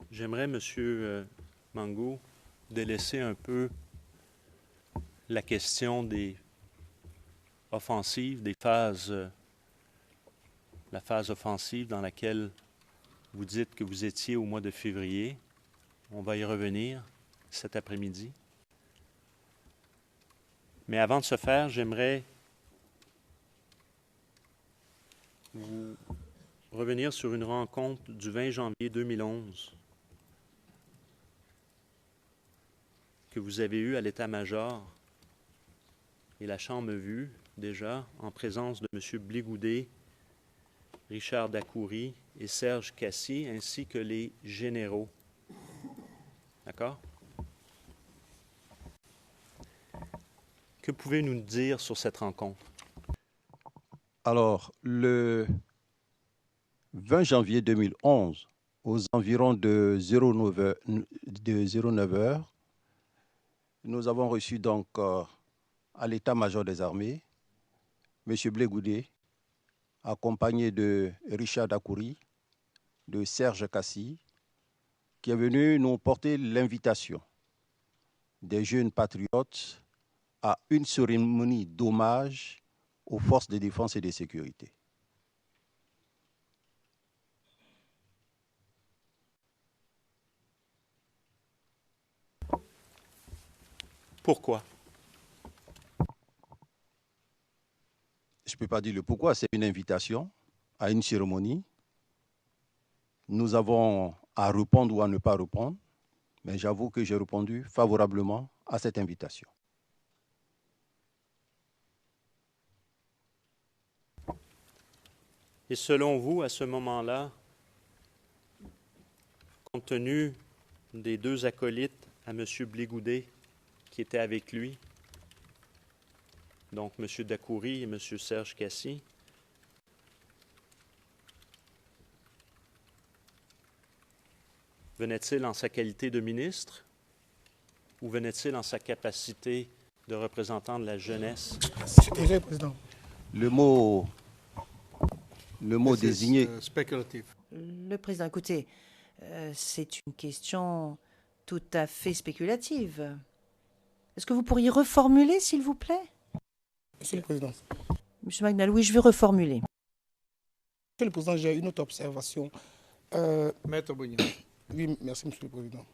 J'aimerais, M. Mangou, délaisser un peu la question des offensives, des phases, la phase offensive dans laquelle vous dites que vous étiez au mois de février. On va y revenir cet après-midi. Mais avant de ce faire, j'aimerais vous revenir sur une rencontre du 20 janvier 2011 que vous avez eue à l'état-major et la Chambre a vu déjà en présence de M. Bligoudet, Richard Dacoury et Serge Cassy, ainsi que les généraux. D'accord? Que pouvez-vous nous dire sur cette rencontre? Alors, le 20 janvier 2011, aux environs de 09 heures, nous avons reçu donc à l'état-major des armées M. Bligoudet, accompagné de Richard Dacoury, de Serge Cassy, qui est venu nous porter l'invitation des jeunes patriotes à une cérémonie d'hommage aux forces de défense et de sécurité. Pourquoi? Je ne peux pas dire le pourquoi, c'est une invitation à une cérémonie. Nous avons à répondre ou à ne pas répondre, Mais j'avoue que j'ai répondu favorablement à cette invitation. Et selon vous, à ce moment-là, compte tenu des deux acolytes à M. Blégoudet qui étaient avec lui, donc M. Dacoury et M. Serge Cassi, venait-il en sa qualité de ministre ou venait-il en sa capacité de représentant de la jeunesse? Le mot désigné. Le président, écoutez, c'est une question tout à fait spéculative. Est-ce que vous pourriez reformuler, s'il vous plaît? Monsieur le Président. Monsieur Magnal, oui, je vais reformuler. Monsieur le Président, j'ai une autre observation. Maître Bougnon. Oui, merci, Monsieur le Président.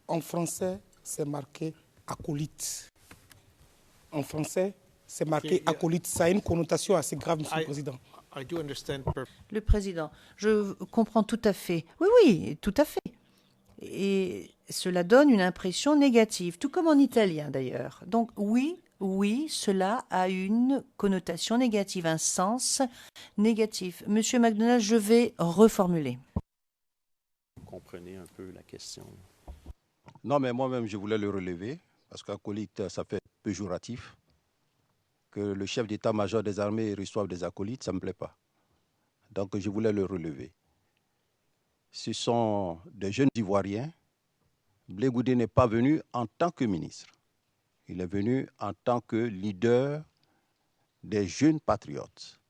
En français, c'est marqué acolyte. En français, c'est marqué acolyte. Ça a une connotation assez grave, Monsieur le Président. Le Président, je comprends tout à fait. Oui, oui, tout à fait. Et cela donne une impression négative, tout comme en italien d'ailleurs. Donc oui, cela a une connotation négative, un sens négatif. Monsieur McDonald, je vais reformuler. Vous comprenez un peu la question. Non, mais moi-même, je voulais le relever, parce qu'acolyte, ça fait péjoratif. Que le chef d'état-major des armées reçoive des acolytes, ça ne me plaît pas. Donc, je voulais le relever. Ce sont des jeunes Ivoiriens. Blégoudet n'est pas venu en tant que ministre. Il est venu en tant que leader des jeunes patriotes.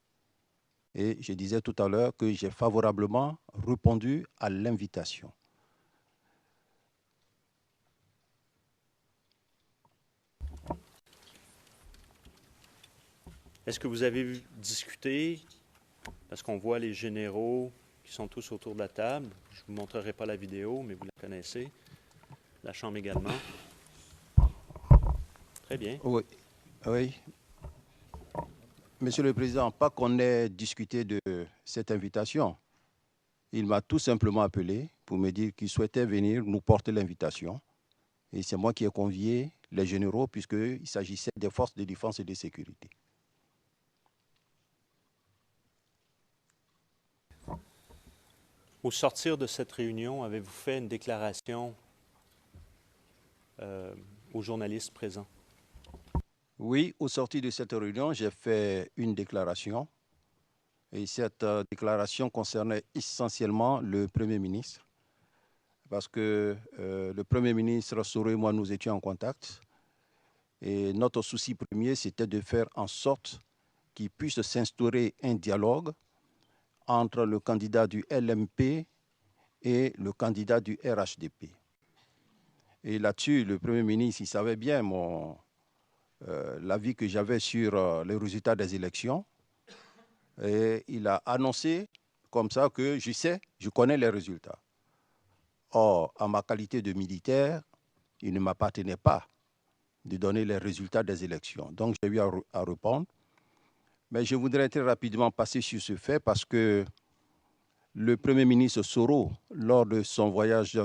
Et je disais tout à l'heure que j'ai favorablement répondu à l'invitation. Est-ce que vous avez discuté, parce qu'on voit les généraux qui sont tous autour de la table, je ne vous montrerai pas la vidéo, mais vous la connaissez, la Chambre également. Très bien. Oui, oui. Monsieur le Président, pas qu'on ait discuté de cette invitation. Il m'a tout simplement appelé pour me dire qu'il souhaitait venir nous porter l'invitation. Et c'est moi qui ai convié les généraux, puisqu'il s'agissait des forces de défense et de sécurité. Au sortir de cette réunion, avez-vous fait une déclaration aux journalistes présents? Oui, au sortir de cette réunion, j'ai fait une déclaration. Et cette déclaration concernait essentiellement le Premier ministre. Parce que le Premier ministre Soro et moi, nous étions en contact. Et notre souci premier, c'était de faire en sorte qu'il puisse s'instaurer un dialogue entre le candidat du LMP et le candidat du RHDP. Et là-dessus, le Premier ministre, il savait bien l'avis que j'avais sur les résultats des élections. Et il a annoncé comme ça que je connais les résultats. Or, en ma qualité de militaire, il ne m'appartenait pas de donner les résultats des élections. Donc, j'ai eu à répondre. Mais je voudrais très rapidement passer sur ce fait parce que le Premier ministre Soro, lors de son voyage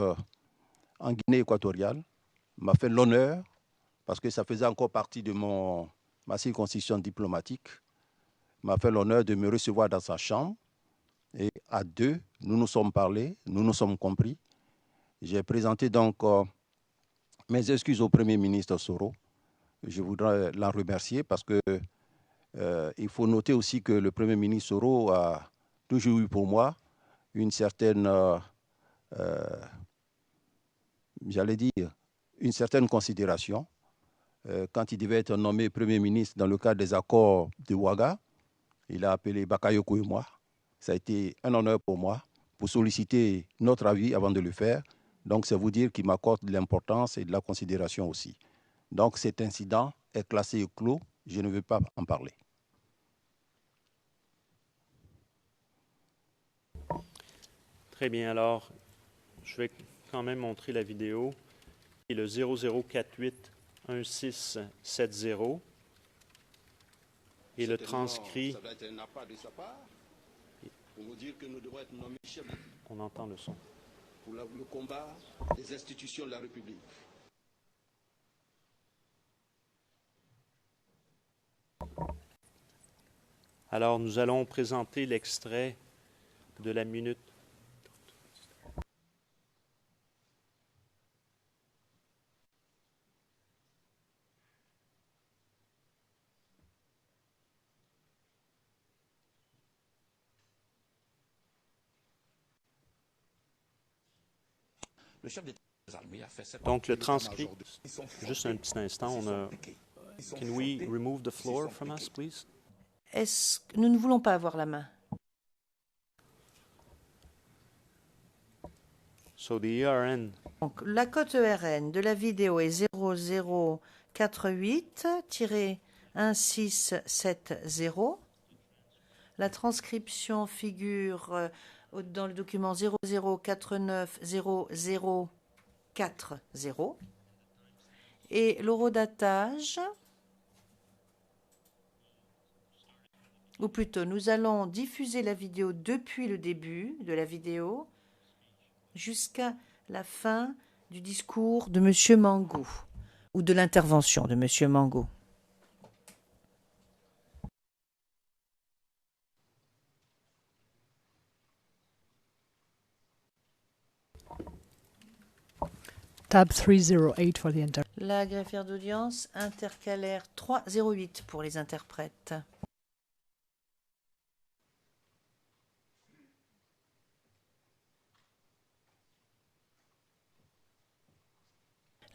en Guinée équatoriale, m'a fait l'honneur, parce que ça faisait encore partie de ma circonscription diplomatique, m'a fait l'honneur de me recevoir dans sa chambre. Et à deux, nous nous sommes parlé, nous nous sommes compris. J'ai présenté donc mes excuses au Premier ministre Soro. Je voudrais l'en remercier parce que il faut noter aussi que le Premier ministre Soro a toujours eu pour moi une certaine, j'allais dire, une certaine considération. Quand il devait être nommé Premier ministre dans le cadre des accords de Ouaga, il a appelé Bakayoko et moi. Ça a été un honneur pour moi, pour solliciter notre avis avant de le faire. Donc, c'est vous dire qu'il m'accorde de l'importance et de la considération aussi. Donc, cet incident est classé et clos. Je ne veux pas en parler. Très bien. Alors, je vais quand même montrer la vidéo. Et le 0048-1670. Et le transcrit. Ça va être un appât de sa part pour nous dire que nous devons être nommés chefs. On entend le son. pour le combat des institutions de la République. Alors, nous allons présenter l'extrait de la minute. Le chef d'État des armées a fait cette... Donc, le transcrit, juste un petit instant, Can we remove the floor from us, please? Est-ce que nous ne voulons pas avoir la main? So the ERN. Donc, la cote ERN de la vidéo est 0048-1670. La transcription figure dans le document 00490040. Et l'horodatage, ou plutôt, nous allons diffuser la vidéo depuis le début de la vidéo jusqu'à la fin du discours de M. Mangou, ou de l'intervention de M. Mangou. Tab 308 for the inter. La greffière d'audience intercalaire 308 pour les interprètes.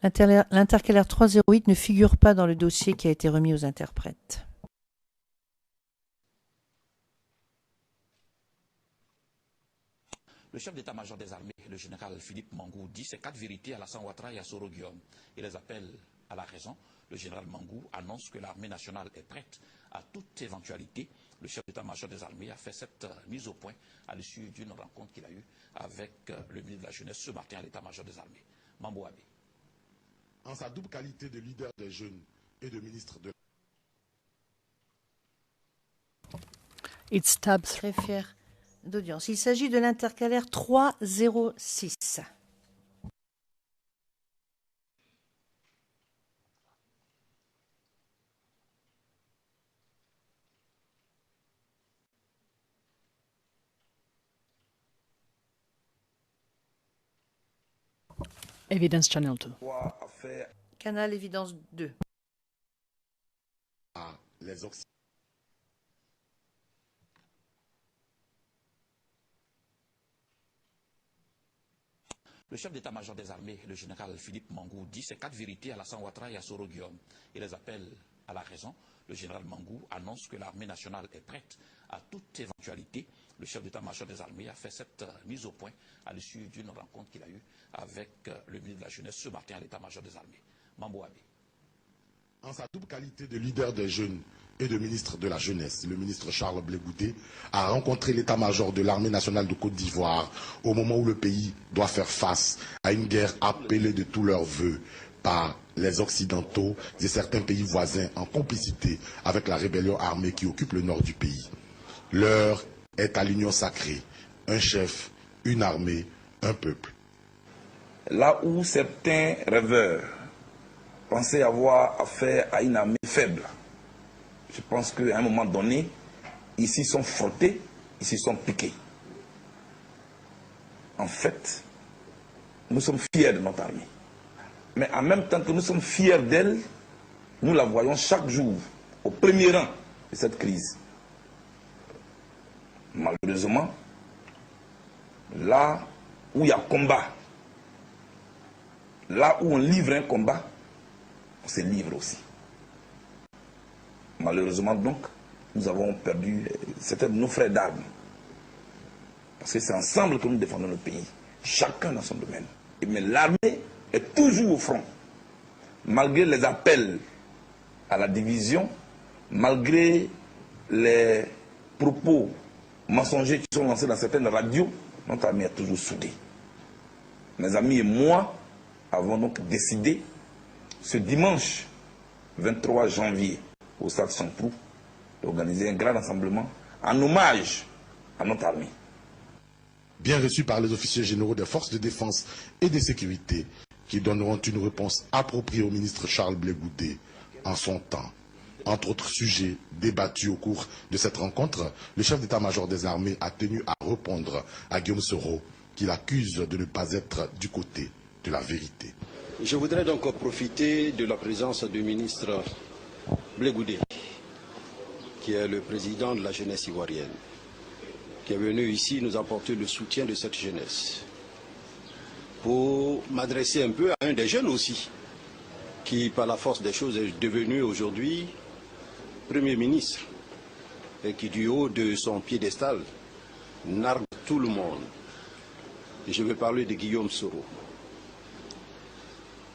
L'intercalaire 308 ne figure pas dans le dossier qui a été remis aux interprètes. Le chef d'état-major des armées, le général Philippe Mangou, dit ces 4 vérités à Alassane Ouattara et à Soro Guillaume. Il les appelle à la raison. Le général Mangou annonce que l'armée nationale est prête à toute éventualité. Le chef d'état-major des armées a fait cette mise au point à l'issue d'une rencontre qu'il a eue avec le ministre de la Jeunesse ce matin à l'état-major des armées. Mambo Abe. En sa double qualité de leader des jeunes et de ministre de... It's tab greffière d'audience. Il s'agit de l'intercalaire 306. Evidence Channel 2. Canal Évidence 2. Les Occidentaux. Le chef d'état-major des armées, le général Philippe Mangou, dit ces 4 vérités à Alassane Ouattara et à Soro Guillaume. Il les appelle à la raison. Le général Mangou annonce que l'armée nationale est prête à toute éventualité. Le chef d'état-major des armées a fait cette mise au point à l'issue d'une rencontre qu'il a eue avec le ministre de la Jeunesse ce matin à l'état-major des armées. Mambo Abe. En sa double qualité de leader des jeunes et de ministre de la Jeunesse, le ministre Charles Blé Goudé a rencontré l'état-major de l'armée nationale de Côte d'Ivoire au moment où le pays doit faire face à une guerre appelée de tous leurs vœux par les Occidentaux et certains pays voisins en complicité avec la rébellion armée qui occupe le nord du pays. L'heure est à l'union sacrée, un chef, une armée, un peuple. Là où certains rêveurs pensaient avoir affaire à une armée faible, je pense qu'à un moment donné, ils s'y sont frottés, ils s'y sont piqués. En fait, nous sommes fiers de notre armée. Mais en même temps que nous sommes fiers d'elle, nous la voyons chaque jour au premier rang de cette crise. Malheureusement, là où il y a combat, là où on livre un combat, on se livre aussi. Malheureusement donc, nous avons perdu certains de nos frères d'armes. Parce que c'est ensemble que nous défendons le pays, chacun dans son domaine. Mais l'armée est toujours au front, malgré les appels à la division, malgré les propos mensongers qui sont lancés dans certaines radios, notre armée est toujours soudée. Mes amis et moi avons donc décidé, ce dimanche 23 janvier, au Stade Champroux, d'organiser un grand rassemblement en hommage à notre armée. bien reçus par les officiers généraux des forces de défense et de sécurité, qui donneront une réponse appropriée au ministre Charles Blé Goudé en son temps. Entre autres sujets débattus au cours de cette rencontre, le chef d'état-major des armées a tenu à répondre à Guillaume Soro, qui l'accuse de ne pas être du côté de la vérité. Je voudrais donc profiter de la présence du ministre Blé Goudé, qui est le président de la jeunesse ivoirienne, qui est venu ici nous apporter le soutien de cette jeunesse, pour m'adresser un peu à un des jeunes aussi, qui par la force des choses est devenu aujourd'hui Premier ministre, et qui du haut de son piédestal nargue tout le monde. Et je vais parler de Guillaume Soro.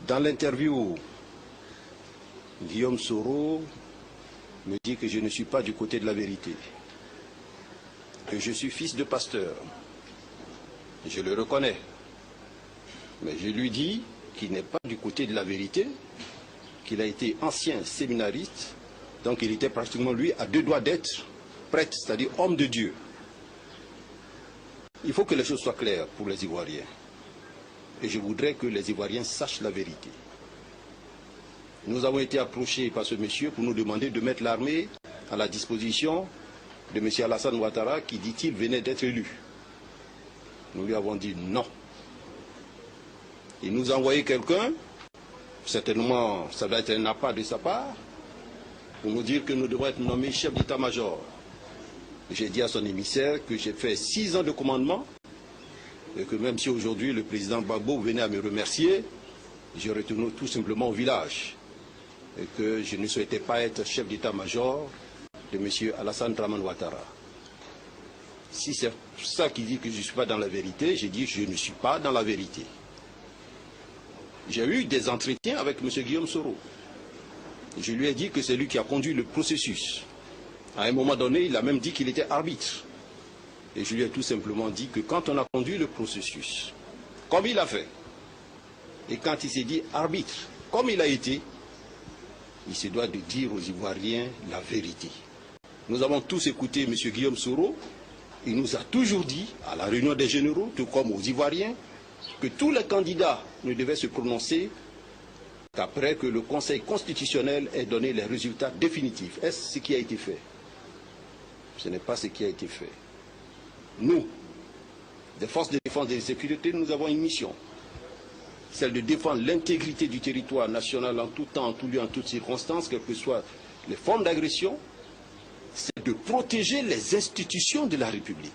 Dans l'interview, Guillaume Soro me dit que je ne suis pas du côté de la vérité, que je suis fils de pasteur. Je le reconnais. Mais je lui dis qu'il n'est pas du côté de la vérité, qu'il a été ancien séminariste, donc il était pratiquement lui à deux doigts d'être prêtre, c'est-à-dire homme de Dieu. Il faut que les choses soient claires pour les Ivoiriens. Et je voudrais que les Ivoiriens sachent la vérité. Nous avons été approchés par ce monsieur pour nous demander de mettre l'armée à la disposition de M. Alassane Ouattara qui, dit-il, venait d'être élu. Nous lui avons dit non. Il nous a envoyé quelqu'un, certainement ça doit être un appât de sa part, pour nous dire que nous devons être nommés chef d'état-major. J'ai dit à son émissaire que j'ai fait 6 ans de commandement et que même si aujourd'hui le président Gbagbo venait à me remercier, je retourne tout simplement au village et que je ne souhaitais pas être chef d'état-major de M. Alassane Dramane Ouattara. Si c'est ça qui dit que je ne suis pas dans la vérité, j'ai dit que je ne suis pas dans la vérité. J'ai eu des entretiens avec M. Guillaume Soro. Je lui ai dit que c'est lui qui a conduit le processus. À un moment donné, il a même dit qu'il était arbitre. Et je lui ai tout simplement dit que quand on a conduit le processus, comme il a fait, et quand il s'est dit arbitre, comme il a été, il se doit de dire aux Ivoiriens la vérité. Nous avons tous écouté M. Guillaume Soro. Il nous a toujours dit, à la réunion des généraux, tout comme aux Ivoiriens, que tous les candidats ne devaient se prononcer qu'après que le Conseil constitutionnel ait donné les résultats définitifs. Est-ce ce qui a été fait? Ce n'est pas ce qui a été fait. Nous, des forces de défense et de sécurité, nous avons une mission. Celle de défendre l'intégrité du territoire national en tout temps, en tout lieu, en toutes circonstances, quelles que soient les formes d'agression. C'est de protéger les institutions de la République.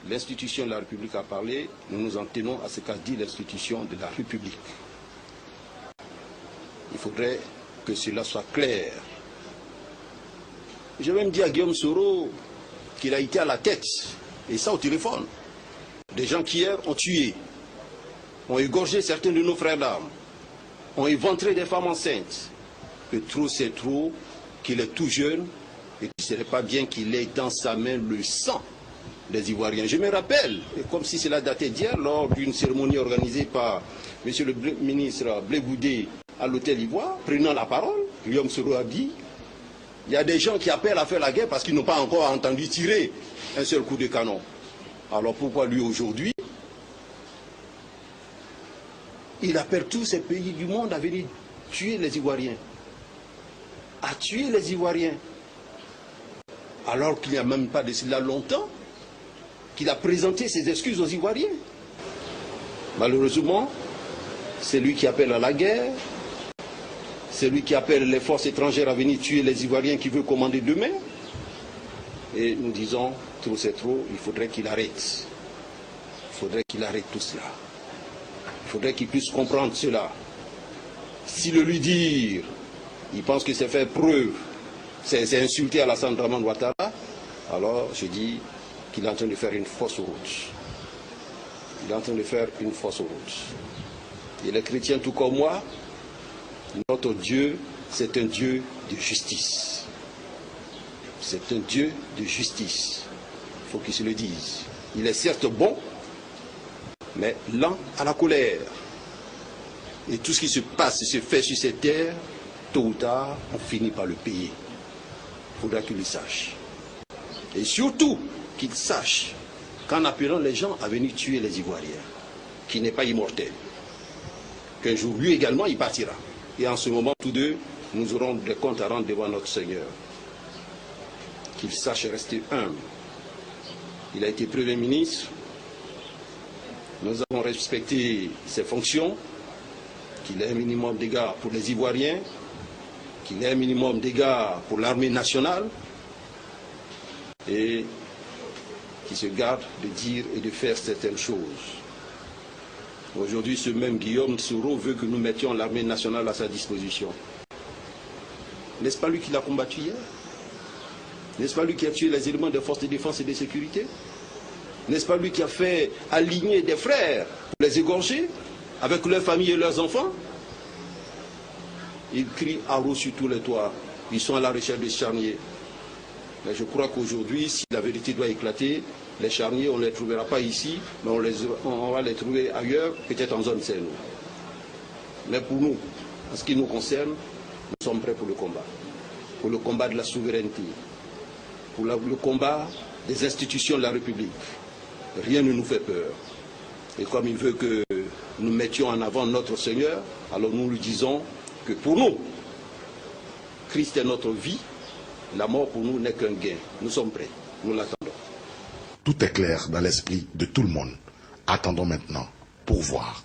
L'institution de la République a parlé, nous nous en tenons à ce qu'a dit l'institution de la République. Il faudrait que cela soit clair. J'ai même dit à Guillaume Soro qu'il a été à la tête, et ça au téléphone, des gens qui hier ont tué, ont égorgé certains de nos frères d'armes, ont éventré des femmes enceintes, que trop c'est trop, qu'il est tout jeune, et qu'il ne serait pas bien qu'il ait dans sa main le sang des Ivoiriens. Je me rappelle, et comme si cela datait d'hier, lors d'une cérémonie organisée par M. le ministre Blé Goudé à l'hôtel Ivoire, prenant la parole, Guillaume Soro a dit, il y a des gens qui appellent à faire la guerre parce qu'ils n'ont pas encore entendu tirer un seul coup de canon. Alors pourquoi lui aujourd'hui, il appelle tous ces pays du monde à venir tuer les Ivoiriens, à tuer les Ivoiriens, alors qu'il n'y a même pas de cela longtemps qu'il a présenté ses excuses aux Ivoiriens. Malheureusement, c'est lui qui appelle à la guerre, c'est lui qui appelle les forces étrangères à venir tuer les Ivoiriens qui veut commander demain. Et nous disons, trop c'est trop, il faudrait qu'il arrête. Il faudrait qu'il arrête tout cela. Il faudrait qu'il puisse comprendre cela. Si le lui dire, il pense que c'est faire preuve, c'est insulter Alassane Dramane Ouattara, alors je dis qu'il est en train de faire une fausse route. Il est en train de faire une fausse route. Et les chrétiens, tout comme moi, notre Dieu, c'est un Dieu de justice. C'est un Dieu de justice. Il faut qu'il se le dise. Il est certes bon, mais lent à la colère. Et tout ce qui se passe, se fait sur cette terre, tôt ou tard, on finit par le payer. Il faudra qu'il le sache. Et surtout, qu'il sache qu'en appelant les gens à venir tuer les Ivoiriens, qui n'est pas immortel, qu'un jour, lui également, il partira. Et en ce moment, tous deux, nous aurons des comptes à rendre devant notre Seigneur. Qu'il sache rester humble. Il a été Premier ministre. Nous avons respecté ses fonctions. Qu'il ait un minimum d'égards pour les Ivoiriens. Qu'il ait un minimum d'égards pour l'armée nationale. Et qu'il se garde de dire et de faire certaines choses. Aujourd'hui, ce même Guillaume Soro veut que nous mettions l'armée nationale à sa disposition. N'est-ce pas lui qui l'a combattu hier? N'est-ce pas lui qui a tué les éléments des forces de défense et de sécurité? N'est-ce pas lui qui a fait aligner des frères pour les égorger avec leurs familles et leurs enfants? Ils crient haro sur tous les toits. Ils sont à la recherche des charniers. Mais je crois qu'aujourd'hui, si la vérité doit éclater, les charniers, on ne les trouvera pas ici, mais on va les trouver ailleurs, peut-être en zone saine. Mais pour nous, en ce qui nous concerne, nous sommes prêts pour le combat. Pour le combat de la souveraineté. Pour le combat des institutions de la République. Rien ne nous fait peur. Et comme il veut que nous mettions en avant notre Seigneur, alors nous lui disons que pour nous, Christ est notre vie, la mort pour nous n'est qu'un gain. Nous sommes prêts, nous l'attendons. Tout est clair dans l'esprit de tout le monde. Attendons maintenant pour voir.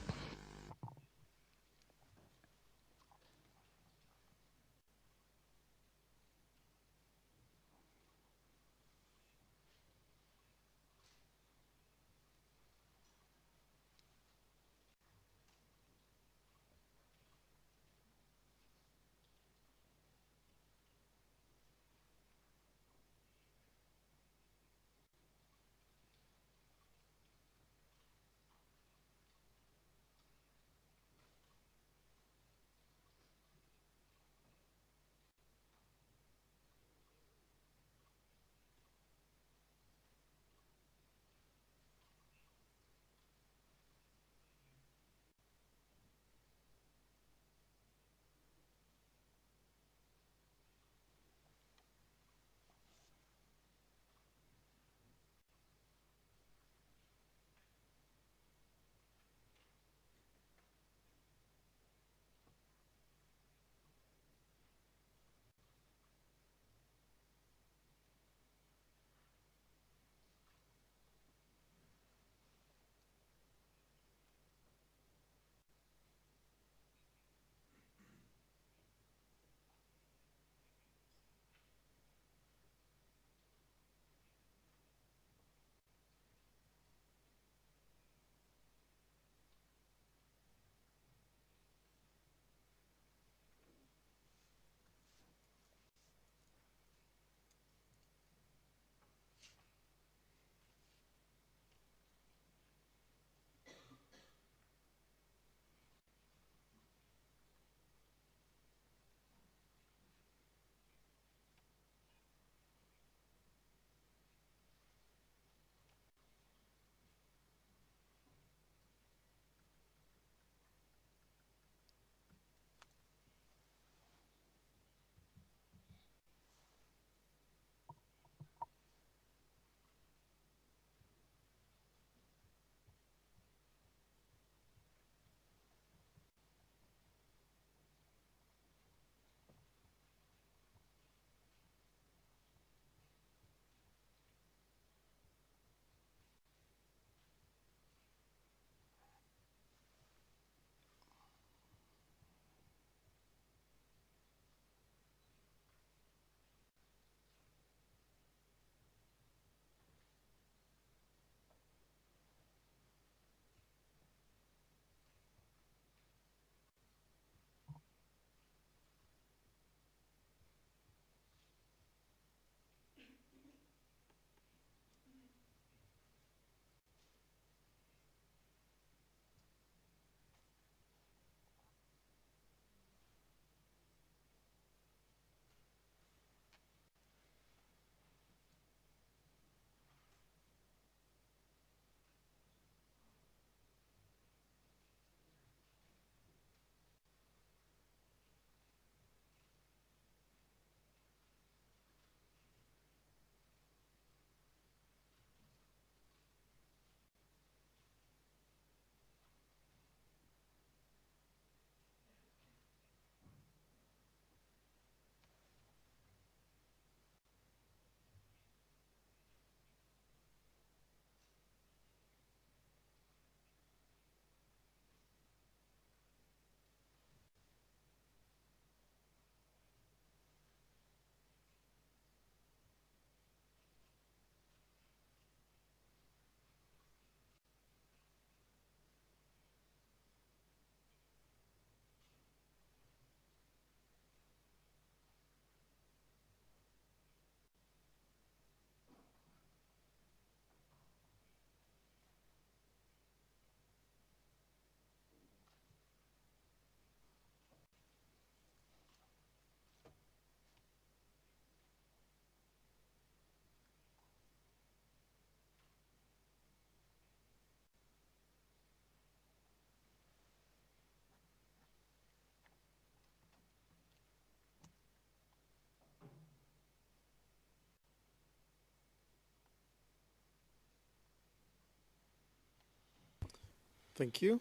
Thank you.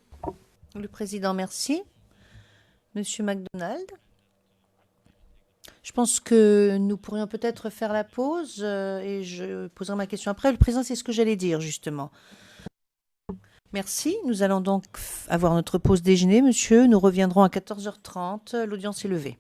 Le président, merci. Monsieur MacDonald. Je pense que nous pourrions peut-être faire la pause et je poserai ma question après. Le président, c'est ce que j'allais dire, justement. Merci. Nous allons donc avoir notre pause déjeuner, monsieur. Nous reviendrons à 14h30. L'audience est levée.